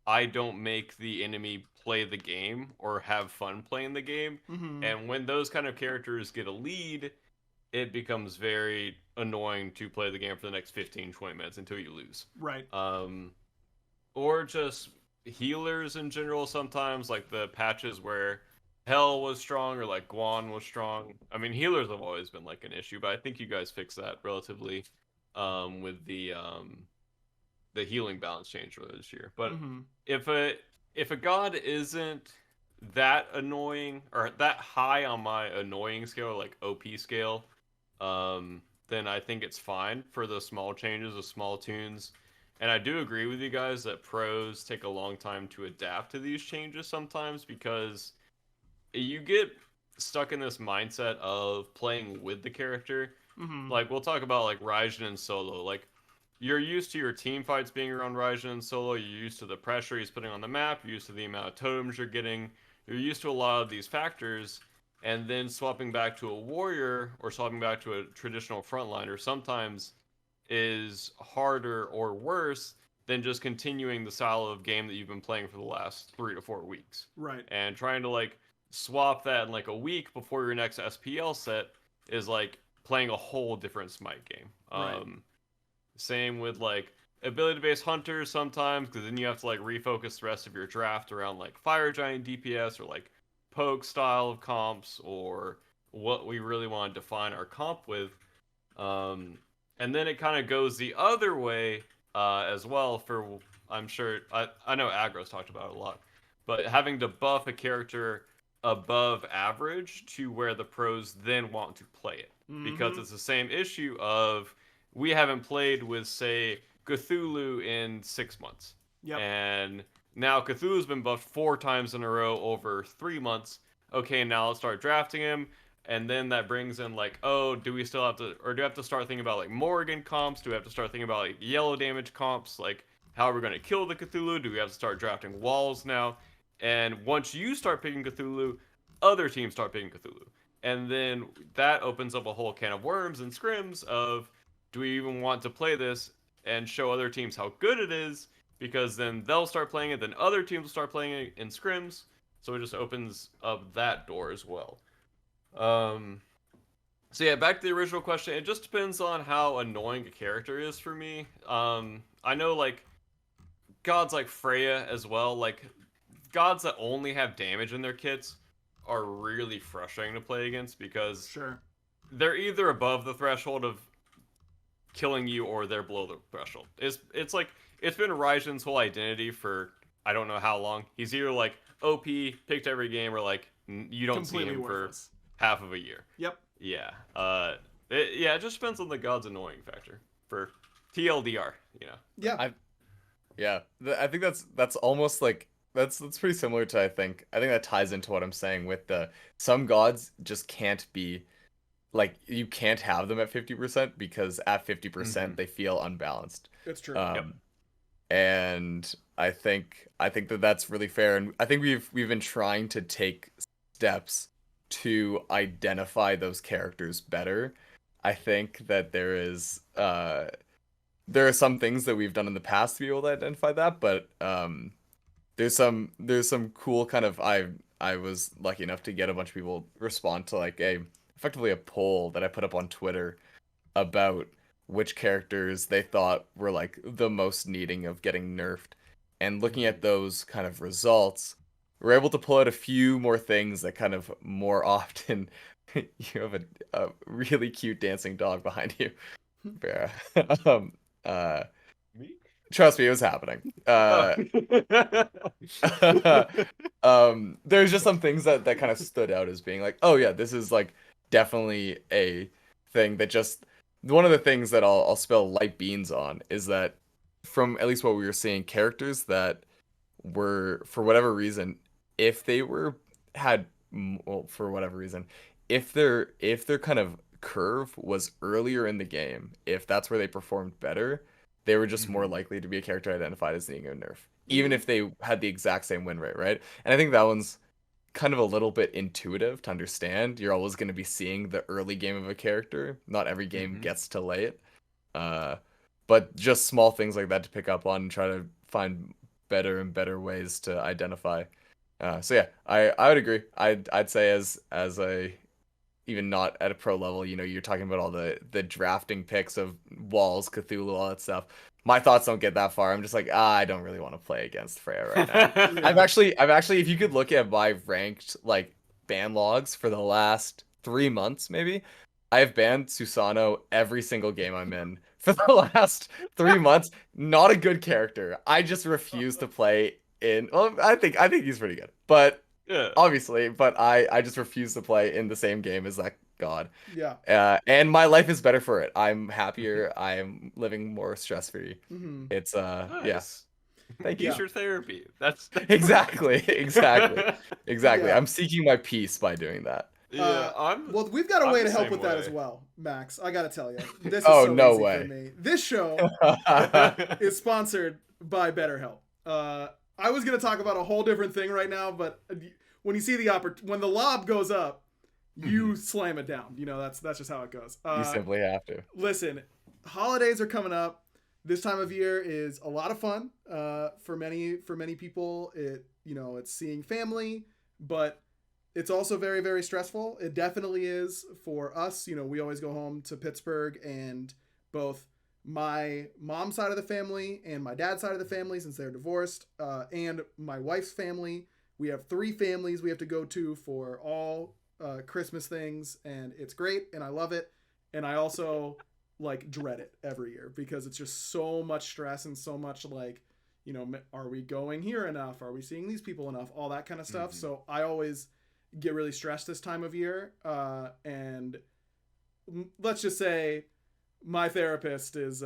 I don't make the enemy play the game or have fun playing the game. Mm-hmm. And when those kind of characters get a lead, it becomes very annoying to play the game for the next 15-20 minutes until you lose. Right. Or just healers in general sometimes, like the patches where Hell was strong or like Guan was strong. I mean, healers have always been like an issue, but I think you guys fixed that relatively with the healing balance change earlier this year. But Mm-hmm. if a god isn't that annoying or that high on my annoying scale, like OP scale, then I think it's fine for the small changes, the small tunes. And I do agree with you guys that pros take a long time to adapt to these changes sometimes because you get stuck in this mindset of playing with the character. Mm-hmm. Like we'll talk about like Raijin and solo. Like you're used to your team fights being around Raijin and solo. You're used to the pressure he's putting on the map. You're used to the amount of totems you're getting. You're used to a lot of these factors. And then swapping back to a warrior or swapping back to a traditional frontliner sometimes is harder or worse than just continuing the style of game that you've been playing for the last 3 to 4 weeks. Right. And trying to like swap that in like a week before your next SPL set is like playing a whole different Smite game. Right. Same with like ability based hunters sometimes, because then you have to like refocus the rest of your draft around like fire giant DPS or like poke style of comps or what we really want to define our comp with. And then it kind of goes the other way as well for, I'm sure, I know Aggro's talked about it a lot, but having to buff a character above average to where the pros then want to play it. Because it's the same issue of we haven't played with, say, Cthulhu in 6 months. Yep. And now Cthulhu's been buffed 4 times in a row over 3 months. Okay, now let's start drafting him. And then that brings in like, oh, do we still have to, or do we have to start thinking about like Morrigan comps? Do we have to start thinking about like yellow damage comps? Like, how are we going to kill the Cthulhu? Do we have to start drafting walls now? And once you start picking Cthulhu, other teams start picking Cthulhu. And then that opens up a whole can of worms and scrims of, do we even want to play this and show other teams how good it is? Because then they'll start playing it, then other teams will start playing it in scrims. So it just opens up that door as well. So yeah, back to the original question. It just depends on how annoying a character is for me. I know like gods like Freya as well, like gods that only have damage in their kits are really frustrating to play against because Sure. they're either above the threshold of killing you or they're below the threshold. It's like it's been Raijin's whole identity for I don't know how long. He's either like OP, picked every game, or like you don't see Completely him worthless. for half of a year. Yep. Yeah. It just depends on the god's annoying factor for TLDR, you know. Yeah. Yeah, I think that's almost like that's pretty similar to I think that ties into what I'm saying with the some gods just can't be like you can't have them at 50% because at 50% they feel unbalanced. It's true. And I think that that's really fair, and I think we've been trying to take steps to identify those characters better. I think that there are some things that we've done in the past to be able to identify that, but there's some cool kind of I was lucky enough to get a bunch of people respond to like effectively a poll that I put up on Twitter about which characters they thought were like the most needing of getting nerfed. And looking at those kind of results, we're able to pull out a few more things that kind of more often you have a really cute dancing dog behind you. Vera. um Me? Trust me, it was happening. There's just some things that kind of stood out as being like, oh yeah, this is like definitely a thing that just one of the things that I'll spill light beans on is that from at least what we were seeing, characters that were for whatever reason, if they were had well, for whatever reason, if their kind of curve was earlier in the game, if that's where they performed better, they were just more likely to be a character identified as needing a nerf, even if they had the exact same win rate, right? And I think that one's kind of a little bit intuitive to understand. You're always going to be seeing the early game of a character. Not every game gets to lay it. But just small things like that to pick up on and try to find better and better ways to identify. So yeah, I would agree. I'd say as a even not at a pro level, you're talking about all the drafting picks of Walls, Cthulhu, all that stuff. My thoughts don't get that far. I'm just like, I don't really want to play against Freya right now. I've actually, if you could look at my ranked like ban logs for the last 3 months, maybe, I've banned Susano every single game I'm in for the last 3 months. Not a good character. I just refuse to play in. Well, I think he's pretty good, but obviously, but I just refuse to play in the same game as that god. Yeah. And my life is better for it. I'm happier. I am living more stress free. It's Nice. Yes. Thank you. Use your therapy. That's Exactly. Yeah. I'm seeking my peace by doing that. Well, we've got a way to help with that way. as well, Max. I gotta tell you, this is Oh, so no easy way. for me. This show is sponsored by BetterHelp. I was gonna talk about a whole different thing right now, but when you see when the lob goes up, you slam it down. That's just how it goes. You simply have to. Listen, holidays are coming up. This time of year is a lot of fun for many people. It's seeing family, but it's also very, very stressful. It definitely is for us. We always go home to Pittsburgh, and both my mom's side of the family and my dad's side of the family, since they're divorced, and my wife's family. We have 3 families we have to go to for all Christmas things, and it's great, and I love it. And I also dread it every year because it's just so much stress and so much are we going here enough? Are we seeing these people enough? All that kind of stuff. So I always get really stressed this time of year. And let's just say my therapist is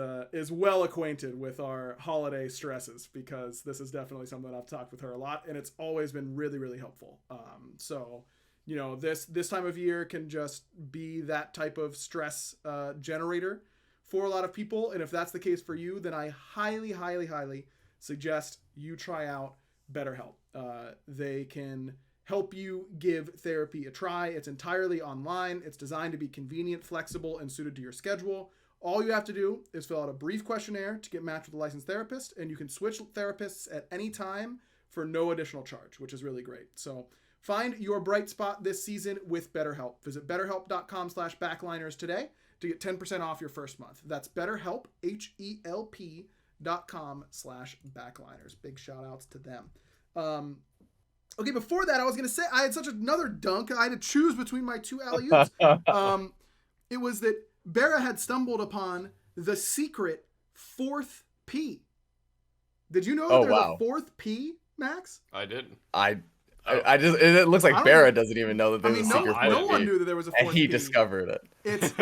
well acquainted with our holiday stresses, because this is definitely something that I've talked with her a lot, and it's always been really, really helpful. So this time of year can just be that type of stress generator for a lot of people. And if that's the case for you, then I highly, highly, highly suggest you try out BetterHelp. They can help you give therapy a try. It's entirely online. It's designed to be convenient, flexible, and suited to your schedule. All you have to do is fill out a brief questionnaire to get matched with a licensed therapist, and you can switch therapists at any time for no additional charge, which is really great. So find your bright spot this season with BetterHelp. Visit betterhelp.com/backliners today to get 10% off your first month. That's BetterHelp, HELP.com/backliners. Big shout outs to them. Okay, before that, I was going to say I had another dunk. I had to choose between my 2 alley-oops. It was that Bera had stumbled upon the secret 4th P. Did you know there's a 4th P, Max? I didn't. I just it looks like Bera doesn't even know that there's a secret 4th P. No one knew that there was a 4th P. And he discovered it. It's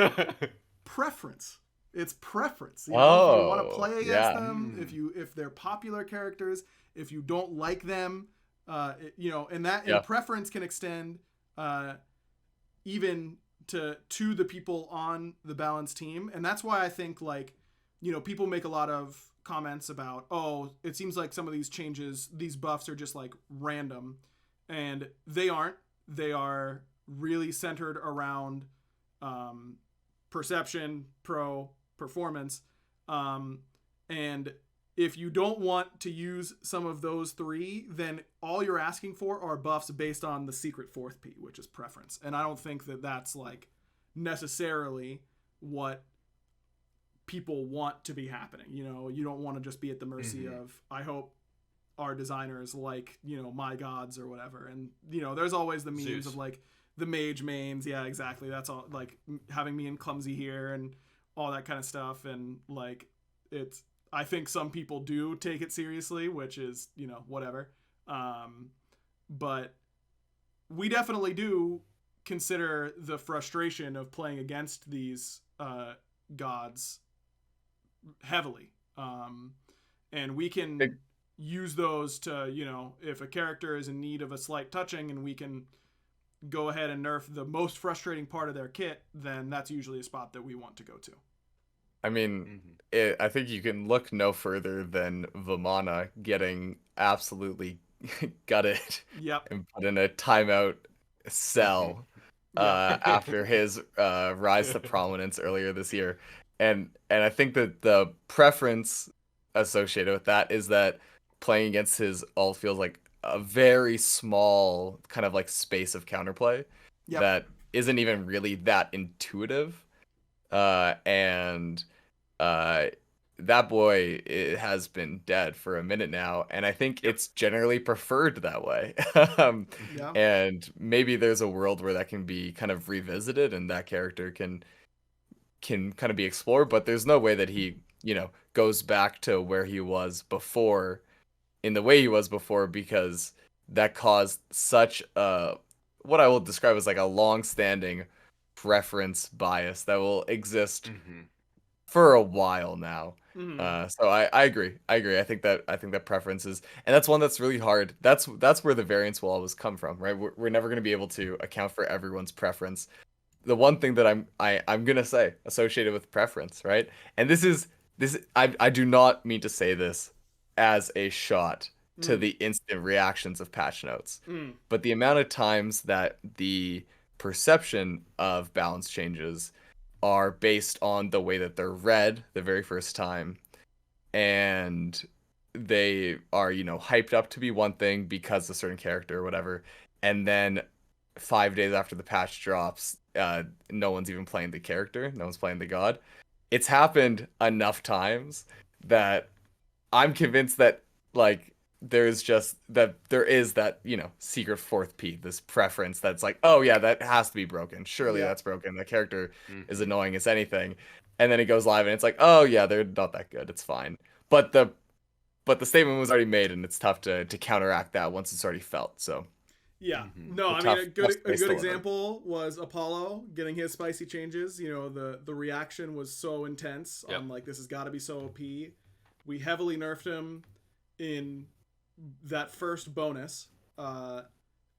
preference. It's preference. If you Oh, want to play against yeah. them, if they're popular characters, if you don't like them, and preference can extend even to the people on the balance team, and that's why I think, like, you know, people make a lot of comments about, oh, it seems like some of these changes, these buffs are just like random, and they aren't. They are really centered around perception, performance, and if you don't want to use some of those three, then all you're asking for are buffs based on the secret fourth P, which is preference. And I don't think that that's like necessarily what people want to be happening. You know, you don't want to just be at the mercy of, I hope our designers like, you know, my gods or whatever. And, you know, there's always the memes Zeus. of like the mage mains. Yeah, exactly. That's all, like having me and Clumsy here and all that kind of stuff. And like, I think some people do take it seriously, which is, you know, whatever. But we definitely do consider the frustration of playing against these gods heavily. And we can use those to, you know, if a character is in need of a slight touching and we can go ahead and nerf the most frustrating part of their kit, then that's usually a spot that we want to go to. I mean, I think you can look no further than Vamana getting absolutely gutted and put in a timeout cell after his rise to prominence earlier this year. And I think that the preference associated with that is that playing against his ult feels like a very small kind of like space of counterplay that isn't even really that intuitive. And that boy has been dead for a minute now, and I think it's generally preferred that way. And maybe there's a world where that can be kind of revisited and that character can kind of be explored, but there's no way that he, you know, goes back to where he was before in the way he was before, because that caused such a, what I will describe as like a long-standing preference bias that will exist for a while now. So I agree. I think that preference is, and that's one that's really hard. That's where the variance will always come from, right? We're never going to be able to account for everyone's preference. The one thing that I'm gonna say associated with preference, right? And this is I do not mean to say this as a shot to the instant reactions of patch notes, but the amount of times that the perception of balance changes are based on the way that they're read the very first time, and they are, you know, hyped up to be one thing because a certain character or whatever, and then 5 days after the patch drops, no one's even playing the character, no one's playing the god. It's happened enough times that I'm convinced that like there is that, you know, secret fourth P, this preference that's like, oh yeah, that has to be broken. Surely that's broken. The character is annoying as anything. And then it goes live and it's like, oh yeah, they're not that good. It's fine. But the statement was already made, and it's tough to counteract that once it's already felt. So yeah, no, I mean, a good example was Apollo getting his spicy changes. You know, the reaction was so intense. I'm like, this has got to be so OP. We heavily nerfed him in that first bonus,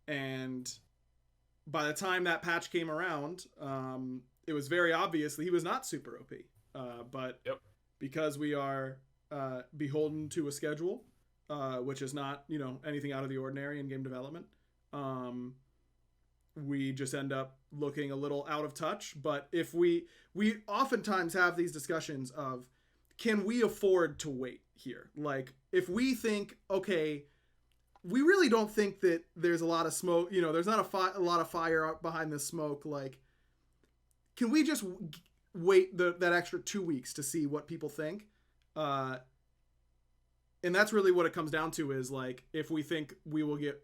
and by the time that patch came around, it was very obvious that he was not super OP. But because we are beholden to a schedule, which is not, you know, anything out of the ordinary in game development, we just end up looking a little out of touch. But if we oftentimes have these discussions of, can we afford to wait here? Like, if we think, okay, we really don't think that there's a lot of smoke, you know, there's not a lot of fire up behind this smoke, like, can we just wait that extra 2 weeks to see what people think? And that's really what it comes down to, is like, if we think we will get,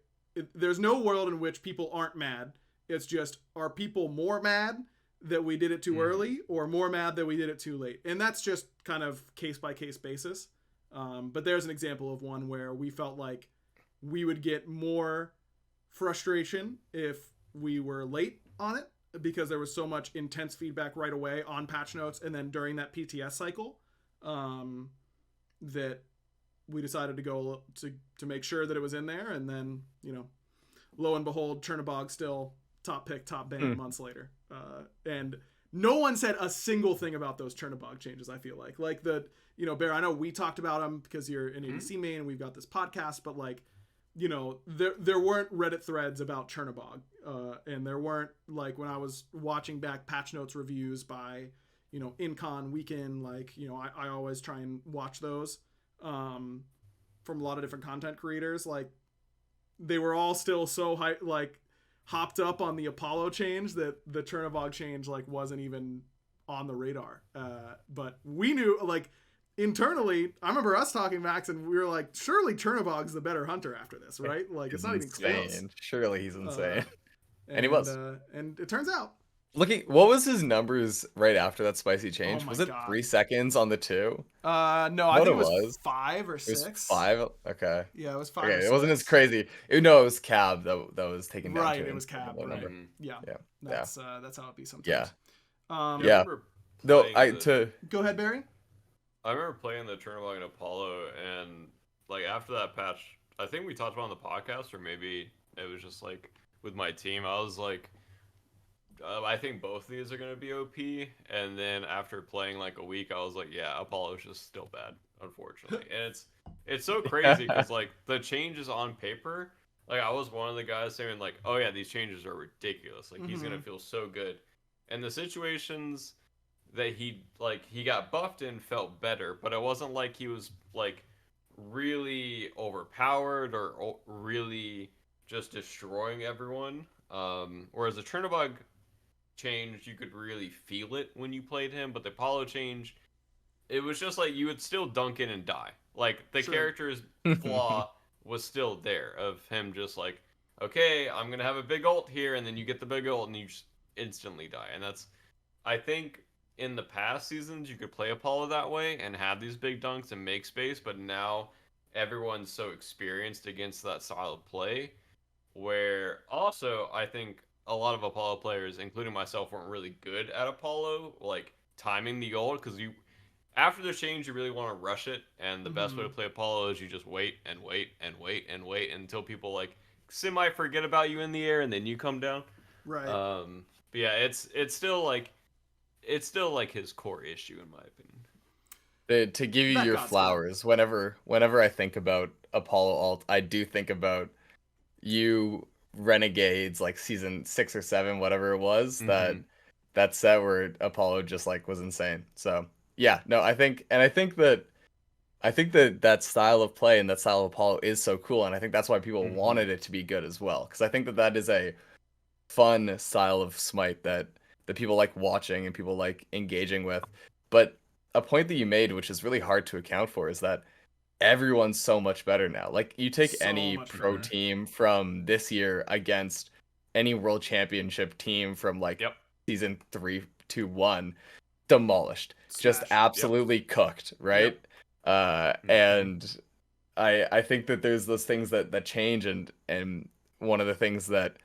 there's no world in which people aren't mad. It's just, are people more mad that we did it too early, or more mad that we did it too late? And that's just kind of case by case basis. But there's an example of one where we felt like we would get more frustration if we were late on it, because there was so much intense feedback right away on patch notes and then during that PTS cycle, that we decided to go to make sure that it was in there. And then, you know, lo and behold, Chernobog still top pick, top ban months later. And no one said a single thing about those Chernobog changes. I feel like Bear, I know we talked about them because you're an ADC main and we've got this podcast, but like, there weren't Reddit threads about Chernobog, and there weren't, like, when I was watching back patch notes reviews by, Incon Weekend, like, I always try and watch those from a lot of different content creators. Like, they were all still so hopped up on the Apollo change that the Chernobog change like wasn't even on the radar. But we knew, like, internally, I remember us talking, Max, and we were like, surely Chernobog's the better hunter after this, right? Like, it's not even close. Surely he's insane. And he was. And it turns out. What was his numbers right after that spicy change? Oh was it God. 3 seconds on the 2? No, I think it was 5 or 6. It was 5? Okay. Yeah, it was 5 Okay, or 6. it wasn't as crazy. No, it was Cab that was taken down. Right, it was Cab, right. Yeah. That's how it be sometimes. Yeah. Yeah. No, Go ahead, Barry. I remember playing the Chernobog and Apollo, and like after that patch, I think we talked about it on the podcast, or maybe it was just like with my team. I was like, I think both of these are gonna be OP, and then after playing like a week, I was like, yeah, Apollo's just still bad, unfortunately. And it's so crazy because like the changes on paper, like I was one of the guys saying like, oh yeah, these changes are ridiculous. Like he's gonna feel so good, and the situations that he got buffed in felt better, but it wasn't like he was like really overpowered or really just destroying everyone. Whereas the Chernobog change, you could really feel it when you played him, but the Apollo change, it was just like you would still dunk in and die. Like the character's flaw was still there of him just like, okay, I'm gonna have a big ult here, and then you get the big ult and you just instantly die. And that's, I think, in the past seasons you could play Apollo that way and have these big dunks and make space, but now everyone's so experienced against that style of play, where also I think a lot of Apollo players, including myself, weren't really good at Apollo, like timing the ult, because you, after the change, you really want to rush it, and the best way to play Apollo is you just wait and wait and wait and wait until people like semi forget about you in the air, and then you come down. Right. But yeah, it's still like his core issue in my opinion. To give you your flowers, whenever I think about Apollo ult, I do think about you Renegades, like season 6 or 7, whatever it was, that set where Apollo just like was insane. So yeah, no, I think that that style of play and that style of Apollo is so cool, and I think that's why people wanted it to be good as well, because I think that is a fun style of Smite that people like watching and people like engaging with. But a point that you made, which is really hard to account for, is that everyone's so much better now. Like, you take any pro team from this year against any world championship team from like season 3 to 1, demolished, just absolutely cooked, right? And I think that there's those things that change, and one of the things that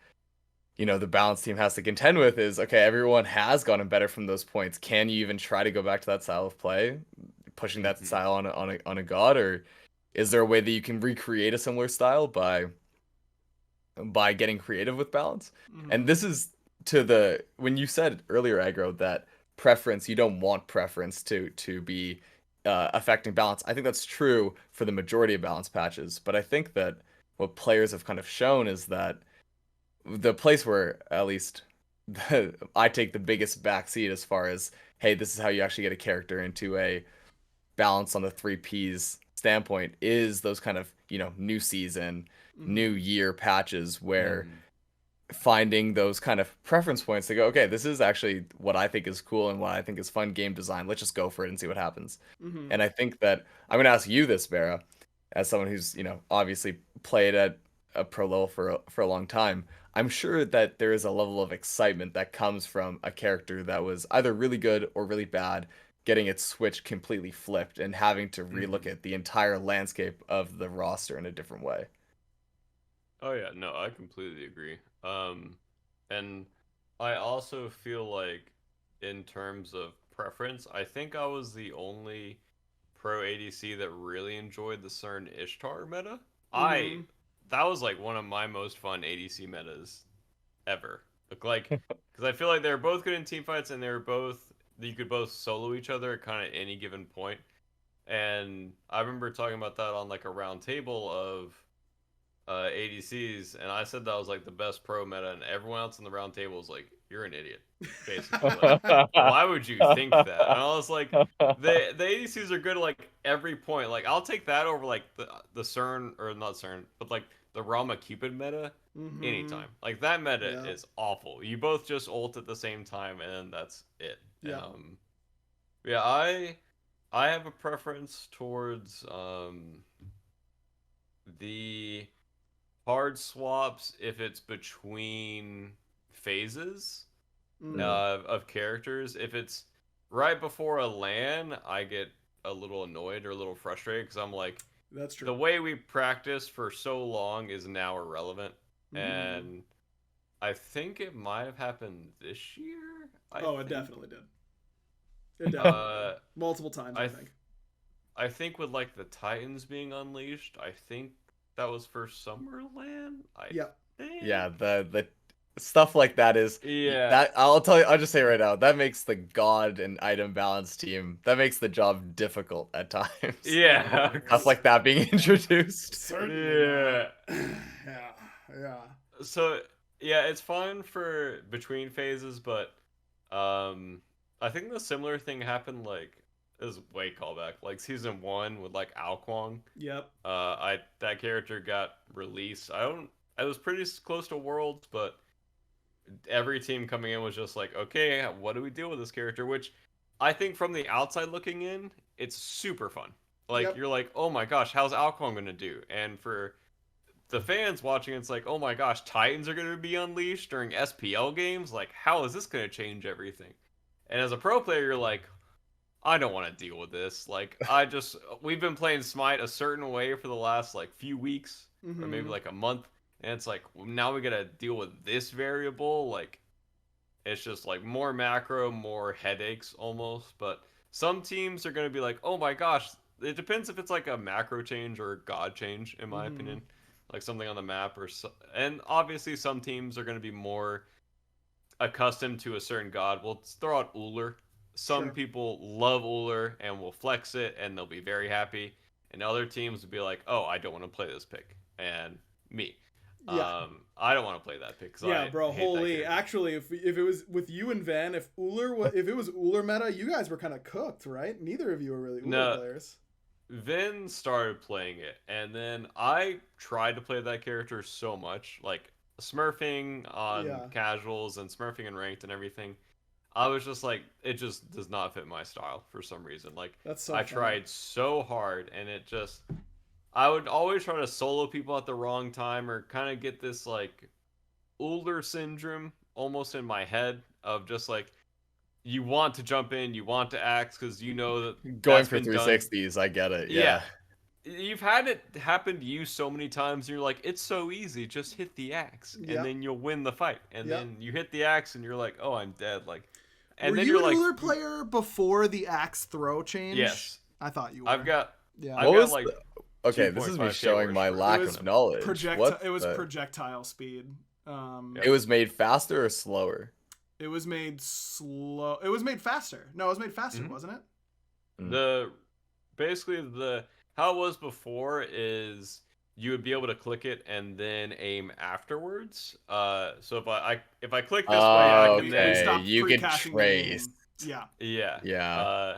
the balance team has to contend with is, okay, everyone has gotten better from those points. Can you even try to go back to that style of play, pushing that style on a god, or is there a way that you can recreate a similar style by getting creative with balance? And this is when you said earlier, Aggro, that preference, you don't want preference to be affecting balance. I think that's true for the majority of balance patches, but I think that what players have kind of shown is that the place where at least I take the biggest backseat as far as, hey, this is how you actually get a character into a balance on the 3Ps standpoint, is those kind of, new season, new year patches where finding those kind of preference points to go, okay, this is actually what I think is cool and what I think is fun game design. Let's just go for it and see what happens. And I think that I'm going to ask you this, Vera, as someone who's, obviously played at a pro level for a long time. I'm sure that there is a level of excitement that comes from a character that was either really good or really bad, getting its switch completely flipped and having to relook at the entire landscape of the roster in a different way. Oh yeah, no, I completely agree. And I also feel like in terms of preference, I think I was the only pro ADC that really enjoyed the CERN Ishtar meta. That was like one of my most fun ADC metas ever, Like, because I feel like they're both good in team fights, and you could both solo each other at kind of any given point. And I remember talking about that on like a round table of ADCs, and I said that was like the best pro meta, and everyone else in the round table was like, "You're an idiot." Basically, like, why would you think that? And I was like, the ADCs are good at like every point. Like, I'll take that over like the CERN, or not CERN, but like the Rama Cupid meta anytime. Like that meta is awful. You both just ult at the same time, and that's it. Yeah. Yeah, I have a preference towards the hard swaps if it's between phases of characters. If it's right before a LAN, I get a little annoyed or a little frustrated because I'm like, that's true. The way we practiced for so long is now irrelevant, and I think it might have happened this year. It definitely did. It definitely did. Multiple times, I think. I think with like the Titans being unleashed, I think that was for Summerland. Yeah, the stuff like that is that I'll just say right now, that makes the god and item balance team, that makes the job difficult at times. Yeah. Stuff like that being introduced. Certainly. Yeah. So yeah, it's fine for between phases, but I think the similar thing happened like is way callback, like season 1 with like Alquang. Yep. That character got released. I was pretty close to Worlds, but every team coming in was just like, okay, what do we do with this character? Which I think from the outside looking in, it's super fun. Like you're like, oh my gosh, how's Alquang gonna do? And for the fans watching, it's like, oh my gosh, Titans are gonna be unleashed during SPL games. Like, how is this gonna change everything? And as a pro player, you're like, I don't want to deal with this. Like, we've been playing Smite a certain way for the last like few weeks or maybe like a month, and it's like now we gotta deal with this variable. Like, it's just like more macro, more headaches almost. But some teams are gonna be like, oh my gosh, it depends if it's like a macro change or a god change, in my opinion, like something on the map and obviously some teams are gonna be more accustomed to a certain god. We'll throw out Ullr. Some people love Ullr and will flex it and they'll be very happy. And other teams will be like, oh, I don't want to play this pick. And me. I don't want to play that pick. Bro, holy. Actually, if it was with you and Van, if it was Ullr meta, you guys were kind of cooked, right? Neither of you were really Ullr players. Vin started playing it, and then I tried to play that character so much, like smurfing on casuals and smurfing in ranked and everything. I was just like, it just does not fit my style for some reason. Like, I tried so hard, and I would always try to solo people at the wrong time, or kind of get this like Ullr syndrome almost in my head of just like, you want to jump in, you want to axe because you know that going for 360s. I get it. Yeah. You've had it happen to you so many times, and you're like, it's so easy, just hit the axe, and then you'll win the fight. And then you hit the axe, and you're like, oh, I'm dead. Like, and were then you you're an like, Ullr player before the axe throw change? Yes. I thought you were. I've got okay, this is me showing my lack of knowledge. It was projectile speed. It was made faster or slower? It was made slow. It was made faster. No, it was made faster, wasn't it? How it was before is you would be able to click it and then aim afterwards. So if I click this way, I can then you can trace. Yeah.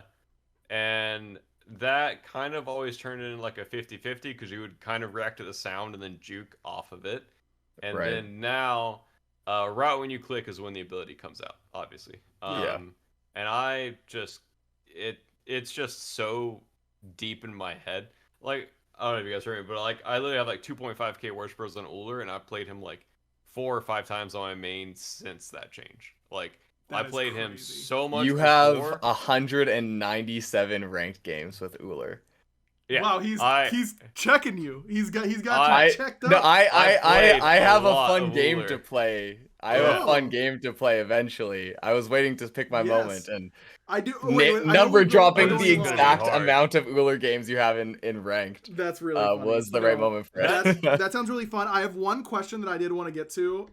And that kind of always turned into like a 50-50 because you would kind of react to the sound and then juke off of it. And then now, right when you click is when the ability comes out, obviously. And it's just so deep in my head. Like, I don't know if you guys heard me, but like, I literally have like 2.5k worst bros on Ullr, and I've played him like 4 or 5 times on my main since that change. Like, I played him so much. You have 197 ranked games with Ullr. Yeah. Wow, he's checking you. He's got you checked up. No, I have a fun game to play. I have a fun game to play eventually. I was waiting to pick my moment, and I do dropping the exact amount of Ullr games you have in ranked. That's really funny. Was the right moment for it. That sounds really fun. I have one question that I did want to get to.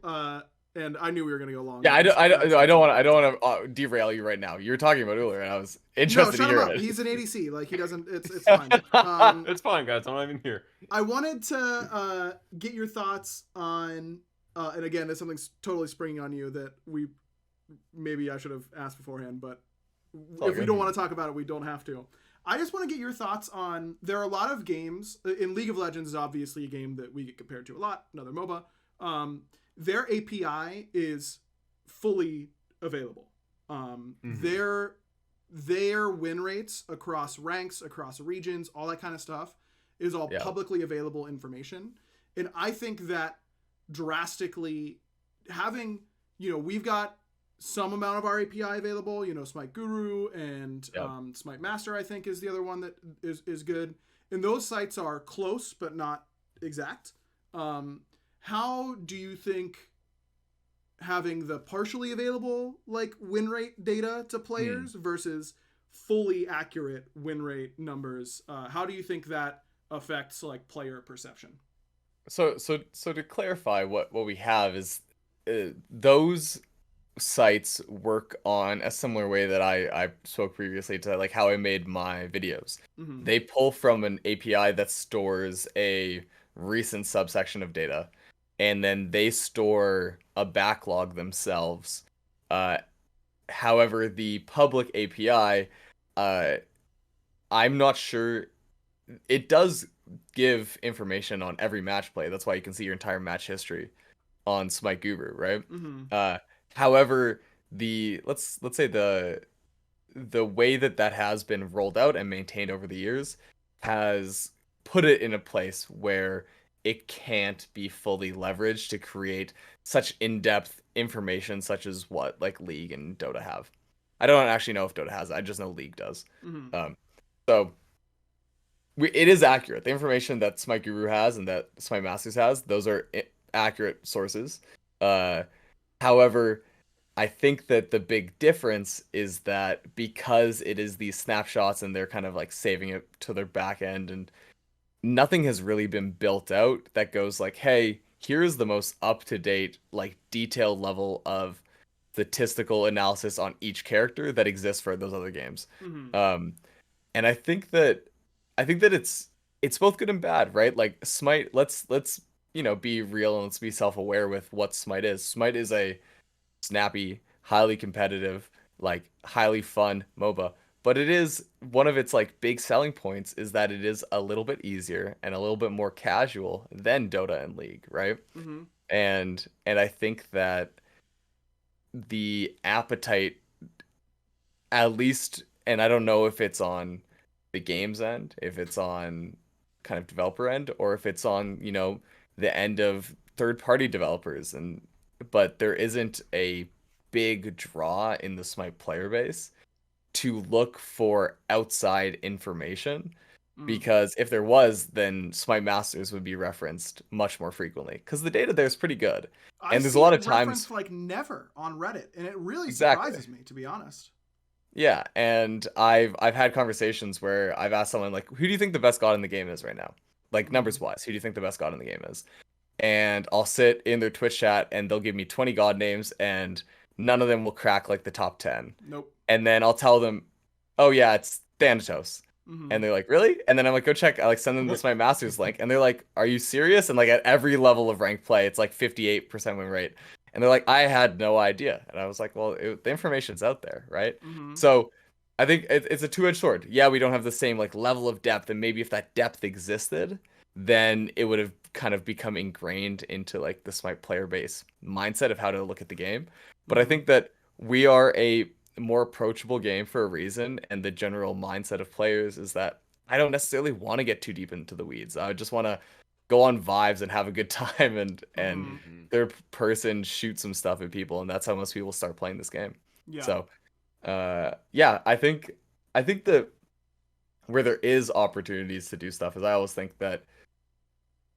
and I knew we were gonna go long. Yeah, because that's I awesome. don't want to derail you right now. You're talking about Ullr, and I was No, interested to shut him hear up. it. He's an ADC. Like he doesn't. It's fine. It's fine, guys. I'm not even here. I wanted to get your thoughts on, and again, it's something totally springing on you that maybe I should have asked beforehand, but if we don't want to talk about it, we don't have to. I just want to get your thoughts on. There are a lot of games in League of Legends is obviously a game that we get compared to a lot. Another MOBA. Their API is fully available. Their win rates across ranks, across regions, all that kind of stuff is all publicly available information. And I think that drastically having, we've got some amount of our API available, Smite Guru and Smite Master, I think, is the other one that is good. And those sites are close, but not exact. How do you think having the partially available like win rate data to players versus fully accurate win rate numbers, how do you think that affects like player perception? So to clarify, what we have is those sites work on a similar way that I spoke previously to like how I made my videos. Mm-hmm. They pull from an API that stores a recent subsection of data, and then they store a backlog themselves. However, the public API, I'm not sure. It does give information on every match play. That's why you can see your entire match history on Smite Guru, right? Mm-hmm. However, let's say the way that has been rolled out and maintained over the years has put it in a place where it can't be fully leveraged to create such in-depth information such as what like League and Dota have. I don't actually know if Dota has it. I just know League does. Mm-hmm. So it is accurate. The information that Smite Guru has and that Smite Masters has, those are accurate sources. However, I think that the big difference is that because it is these snapshots and they're kind of like saving it to their back end, and nothing has really been built out that goes like, hey, here's the most up-to-date, like detailed level of statistical analysis on each character that exists for those other games. Mm-hmm. And I think that it's both good and bad, right? Like Smite, let's be real and let's be self-aware with what Smite is. Smite is a snappy, highly competitive, like highly fun MOBA. But it is one of its like big selling points is that it is a little bit easier and a little bit more casual than Dota and League, right? Mm-hmm. And I think that the appetite, at least, and I don't know if it's on the games end, if it's on kind of developer end, or if it's on, the end of third party developers, but there isn't a big draw in the Smite player base to look for outside information, Mm-hmm. because if there was, then Smite Masters would be referenced much more frequently because the data there is pretty good. I And there's a see lot it of times. referenced like never on Reddit, and it really Exactly. surprises me, to be honest. Yeah, and I've had conversations where I've asked someone like, who do you think the best god in the game is right now? Like Mm-hmm. numbers wise, who do you think the best god in the game is? And I'll sit in their Twitch chat and they'll give me 20 god names and none of them will crack like the top 10. Nope. And then I'll tell them, "Oh yeah, it's Thanatos." Mm-hmm. And they're like, "Really?" And then I'm like, "Go check." I like send them this my master's link and they're like, "Are you serious?" And like at every level of ranked play, it's like 58% win rate. And they're like, "I had no idea." And I was like, "Well, the information's out there, right?" Mm-hmm. So I think it's a two-edged sword. Yeah, we don't have the same like level of depth, and maybe if that depth existed, then it would have kind of become ingrained into like the Smite player base mindset of how to look at the game. But I Mm-hmm. think that we are a more approachable game for a reason, and the general mindset of players is that I don't necessarily want to get too deep into the weeds. I just want to go on vibes and have a good time and Mm-hmm. Mm-hmm. third person shoot some stuff at people, and that's how most people start playing this game. Yeah. So yeah, I think that where there is opportunities to do stuff is I always think that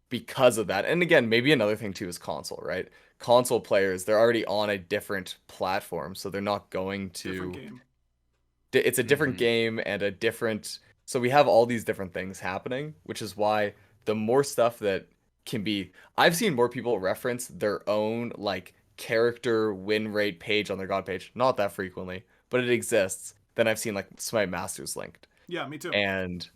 because of that, and again, maybe another thing too is console, right? Console players, they're already on a different platform, so they're not going Different to. game. It's a different Mm-hmm. game and a different. So we have all these different things happening, which is why the more stuff that can be. I've seen more people reference their own like character win rate page on their god page, not that frequently, but it exists, then I've seen like Smite Masters linked. Yeah, me too. And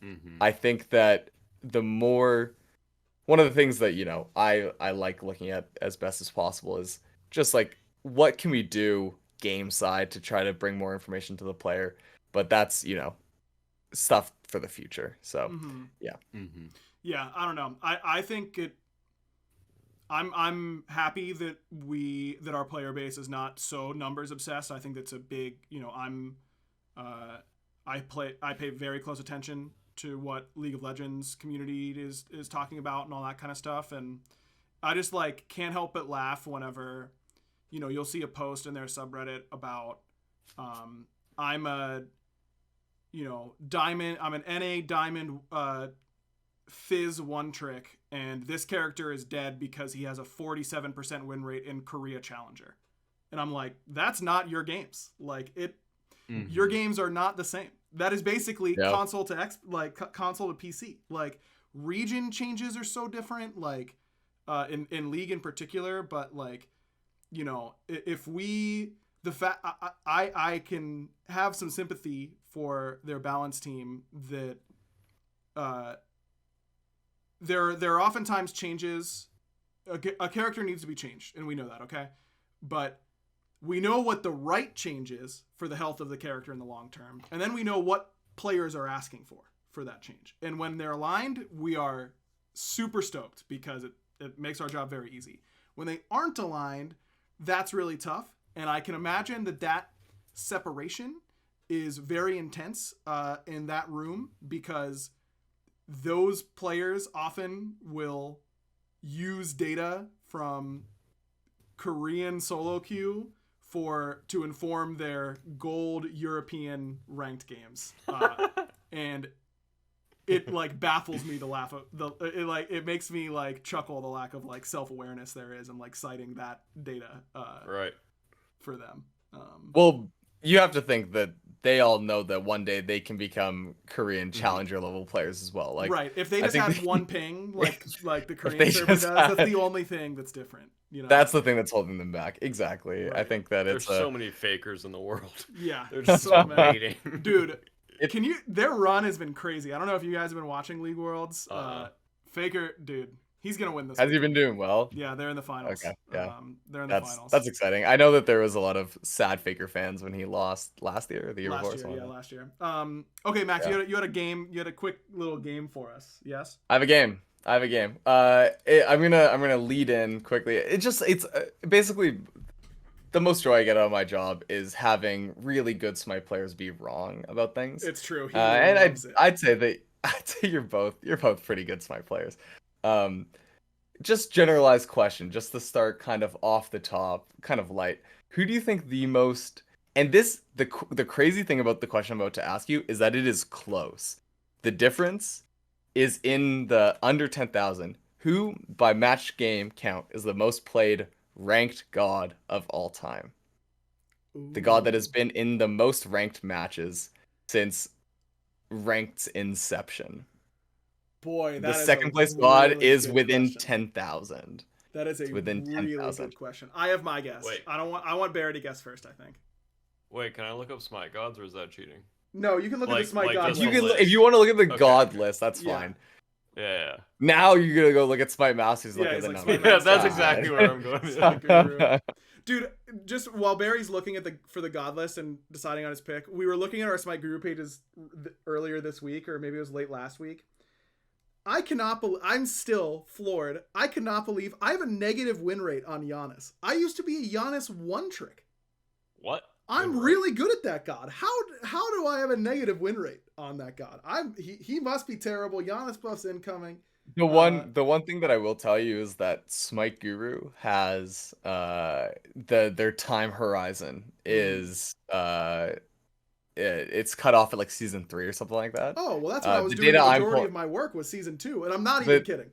I think that one of the things that, I like looking at as best as possible is just like, what can we do game side to try to bring more information to the player? But that's, stuff for the future. So, yeah. Yeah, I don't know. I think I'm happy that our player base is not so numbers obsessed. I think that's a big, I pay very close attention to what League of Legends community is talking about and all that kind of stuff, and I just like can't help but laugh whenever you'll see a post in their subreddit about I'm a diamond, I'm an NA diamond Fizz one trick, and this character is dead because he has a 47% win rate in Korea Challenger. And I'm like, that's not your games. Like your games are not the same. That is basically console to console to PC. Like region changes are so different, like in League in particular, but like, if I can have some sympathy for their balance team that there are oftentimes changes. A character needs to be changed, and we know that, okay? But we know what the right change is for the health of the character in the long term, and then we know what players are asking for that change. And when they're aligned, we are super stoked because it makes our job very easy. When they aren't aligned, that's really tough, and I can imagine that separation is very intense in that room, because those players often will use data from Korean solo queue to inform their gold European ranked games, and it like baffles me to laugh at it makes me like chuckle the lack of like self-awareness there is, and like citing that data right for them. Well, you have to think that they all know that one day they can become Korean challenger level players as well. Like, right. If they just had one ping, like the Korean server does, that's the only thing that's different. That's the thing that's holding them back. Exactly. Right. I think that there's so many fakers in the world. Yeah, there's so many. Dude, their run has been crazy. I don't know if you guys have been watching League Worlds. Faker, dude, he's gonna win this. Has he been doing well? Yeah, they're in the finals. Okay, yeah, they're in the finals. That's exciting. I know that there was a lot of sad Faker fans when he lost last year or the year before. Last year. Okay, Max, you had a game. You had a quick little game for us. Yes. I have a game. I'm gonna lead in quickly. It's basically the most joy I get out of my job is having really good Smite players be wrong about things. It's true. I'd say you're both pretty good Smite players. Just generalized question, just to start kind of off the top, kind of light. Who do you think the most? And the crazy thing about the question I'm about to ask you is that it is close. The difference is in the under 10,000. Who, by match game count, is the most played ranked god of all time? Ooh. The god that has been in the most ranked matches since ranked's inception. Boy, the second place god is within 10,000. That is within really 10,000. Good question. I have my guess. Wait. I want Barry to guess first, I think. Wait, can I look up Smite gods, or is that cheating? No, you can look at the Smite god list. If you want to look at the god list, that's fine. Yeah. Now you're gonna go look at Smite Masters. Look at the numbers. Yeah, that's exactly where I'm going. Dude, just while Barry's looking at for the god list and deciding on his pick, we were looking at our Smite guru pages earlier this week, or maybe it was late last week. I cannot believe, I'm still floored. I cannot believe I have a negative win rate on Giannis. I used to be a Giannis one trick. What? I'm really good at that god. How do I have a negative win rate on that god? He must be terrible. Giannis buffs incoming. The one thing that I will tell you is that Smite Guru has their time horizon is it's cut off at like season 3 or something like that. Oh well, that's what I was doing. The majority of my work was season 2, and I'm not even kidding.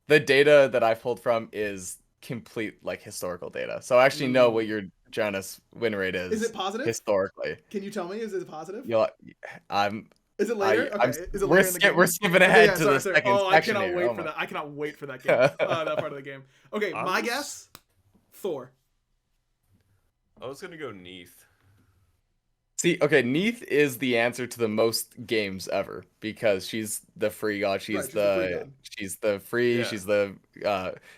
The data that I pulled from is complete like historical data, so I actually know what your Giannis win rate is. Is it positive? Historically. Can you tell me? Is it positive? Yeah, Is it later? Is it later in the game? We're skipping ahead to the second section. I cannot wait for that. I cannot wait for that game. That part of the game. Okay, my guess, Thor. I was gonna go Neath. See, okay, Neith is the answer to the most games ever because she's the free god. Right, she's the free god. She's the free. Yeah. She's the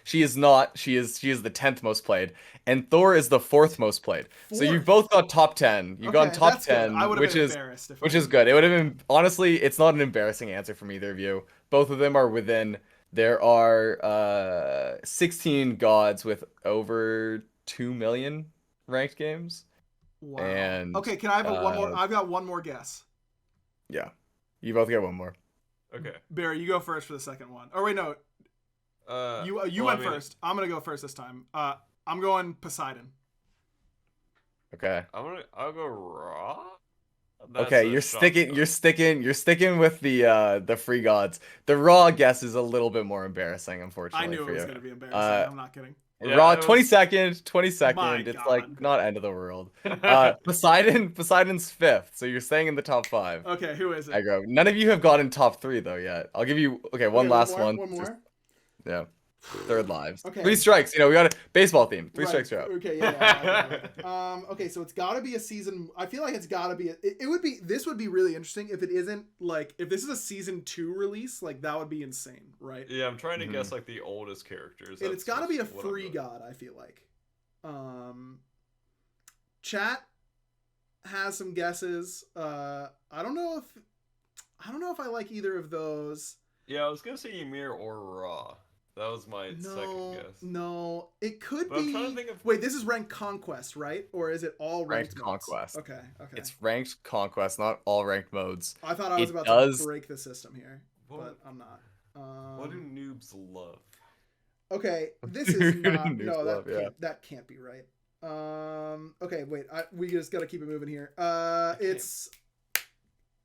she is not. She is the 10th most played, and Thor is the 4th most played. So you've Fourth? both got top 10. You've Okay, gone top that's good. 10, I would have which been is embarrassed if which I is didn't. good. It would have been honestly, it's not an embarrassing answer from either of you. Both of them are within. There are 16 gods with over 2 million ranked games. Wow. And okay, can I have one more? I've got one more guess. yeah, you both get one more. Okay. Barry, you go first for the second one. Oh wait, no, you well, went first. I'm gonna go first this time. I'm going Poseidon. Okay. I'll go Raw. Okay, you're sticking with the free gods. The raw guess is a little bit more embarrassing, unfortunately. I knew for it was you. gonna be embarrassing. I'm not kidding. Yeah, Raw it was- 20 second, My it's God. like not end of the world. Poseidon's 5th, so you're staying in the top 5. Okay, who is it? Aggro. None of you have gotten top 3 though yet. I'll give you one last one. One more. Yeah. Third lives. Okay. 3 strikes. You know, we got a baseball theme. 3 Right. strikes are out. Okay, yeah. Okay, so it's got to be a season. I feel like it's got to be. It would be. This would be really interesting if it isn't like if this is a season 2 release. Like that would be insane, right? Yeah, I'm trying to guess like the oldest characters. And it's got to be a That's what I'm free doing. god. I feel like. Chat has some guesses. I don't know if I like either of those. Yeah, I was gonna say Ymir or Raw. That was my second guess. No, it could But I'm be. trying to think of- Wait, this is ranked conquest, right? Or is it all ranked modes? Conquest. Okay. It's ranked conquest, not all ranked modes. I thought I was It about does- to break the system here, but What- I'm not. What do noobs love? Okay, this is not. Noobs No, love, yeah. that can't be right. Okay, wait. We just gotta keep it moving here. It's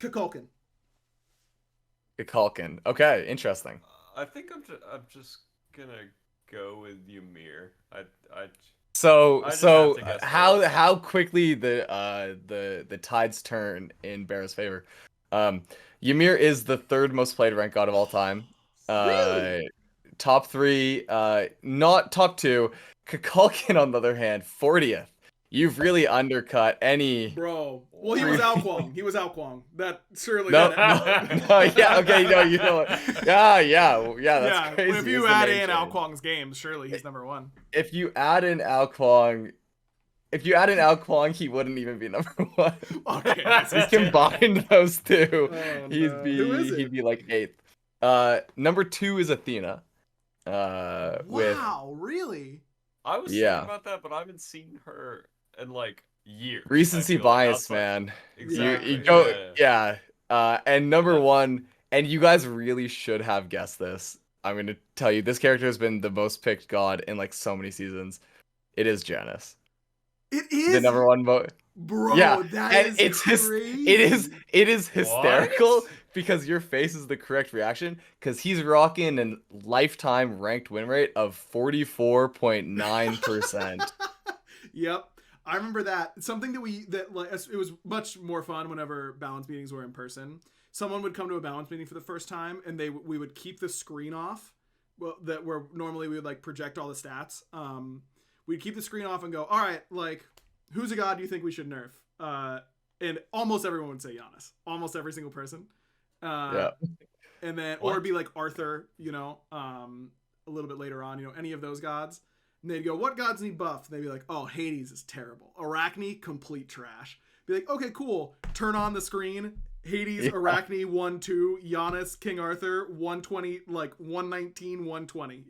Kukulkan. Kalkin. Okay, interesting. I think I'm just gonna go with Ymir. So I just have to guess how quickly the tides turn in Bear's favor. Ymir is the 3rd most played ranked god of all time. Really? Top 3, not top 2. Kukulkan, on the other hand, 40th. You've really undercut any. Bro. Well, he was Alquang. He was Alquang. That surely. No, that- no, yeah, okay, no, you know what? Yeah, that's crazy. If you It's the add name in change. Alquang's games, surely he's number 1. If you add in Alquang, he wouldn't even be number 1. Okay. If you combined those two, Oh, he'd no. be Who is it? he'd be like 8th. Number 2 is Athena. With Wow, really? I was Yeah. thinking about that, but I haven't seen her in like years. recency I feel like. bias, Outside- man. Exactly. You go, yeah. And number 1, and you guys really should have guessed this. I'm gonna tell you, this character has been the most picked god in like so many seasons. It is Janus, It is. the number 1 vote. Bro, Yeah, that and is it's crazy. it is hysterical What? because your face is the correct reaction because he's rocking a lifetime ranked win rate of 44.9%. Yep. I remember that. Something that like it was much more fun whenever balance meetings were in person. Someone would come to a balance meeting for the first time and we would keep the screen off. Well, that where normally we would like project all the stats. We'd keep the screen off and go, all right, like who's a god you think we should nerf? And almost everyone would say Giannis. Almost every single person. Yeah. And then, or it'd be like Arthur, a little bit later on, any of those gods. And they'd go, what gods need buff? And they'd be like, oh, Hades is terrible. Arachne, complete trash. Be like, okay, cool. Turn on the screen. Hades, Yeah. Arachne, 1-2. Giannis, King Arthur, 120, like 119, 120,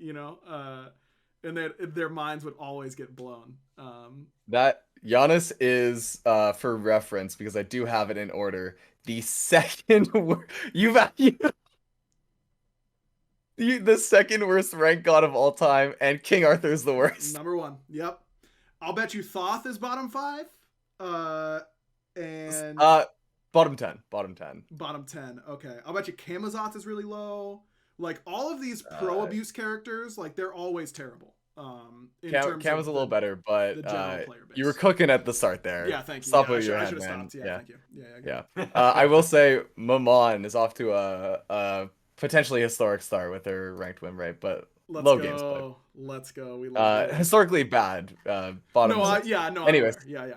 and then their minds would always get blown. That Giannis is, for reference, because I do have it in order, the second the second worst ranked god of all time, and King Arthur's the worst. Number 1. Yep. I'll bet you Thoth is bottom 5. And Bottom 10. Bottom 10. bottom 10. Okay. I'll bet you Camazotz is really low. Like all of these pro abuse characters, like they're always terrible. Cam was a little better, but the general player base. you were cooking at the start there. Yeah, thank you. Stop Yeah, with your I head, should have man. stopped. Yeah, thank you. Yeah. I will say Maman is off to a potentially historic start with her ranked win rate, but Let's Low go. games played. Let's go. We love it. Historically bad. Bottom. No, six. yeah, no. Anyways. I'm aware.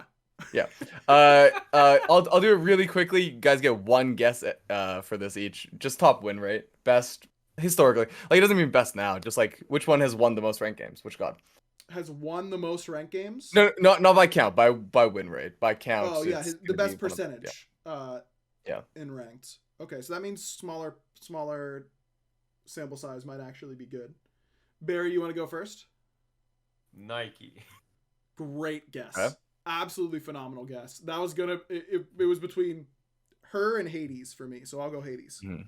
Yeah. Yeah. I'll do it really quickly. You guys get one guess for this each. Just top win rate. Best historically. Like it doesn't mean best now. Just like which one has won the most ranked games? Which god? Has won the most ranked games? No, not by count. By win rate. By count. Oh yeah, the best be one percentage. Yeah. In ranked. Okay, so that means smaller sample size might actually be good. Barry, you want to go first? Nike. Great guess. Okay. Absolutely phenomenal guess. That was it was between her and Hades for me, so I'll go Hades. Mhm.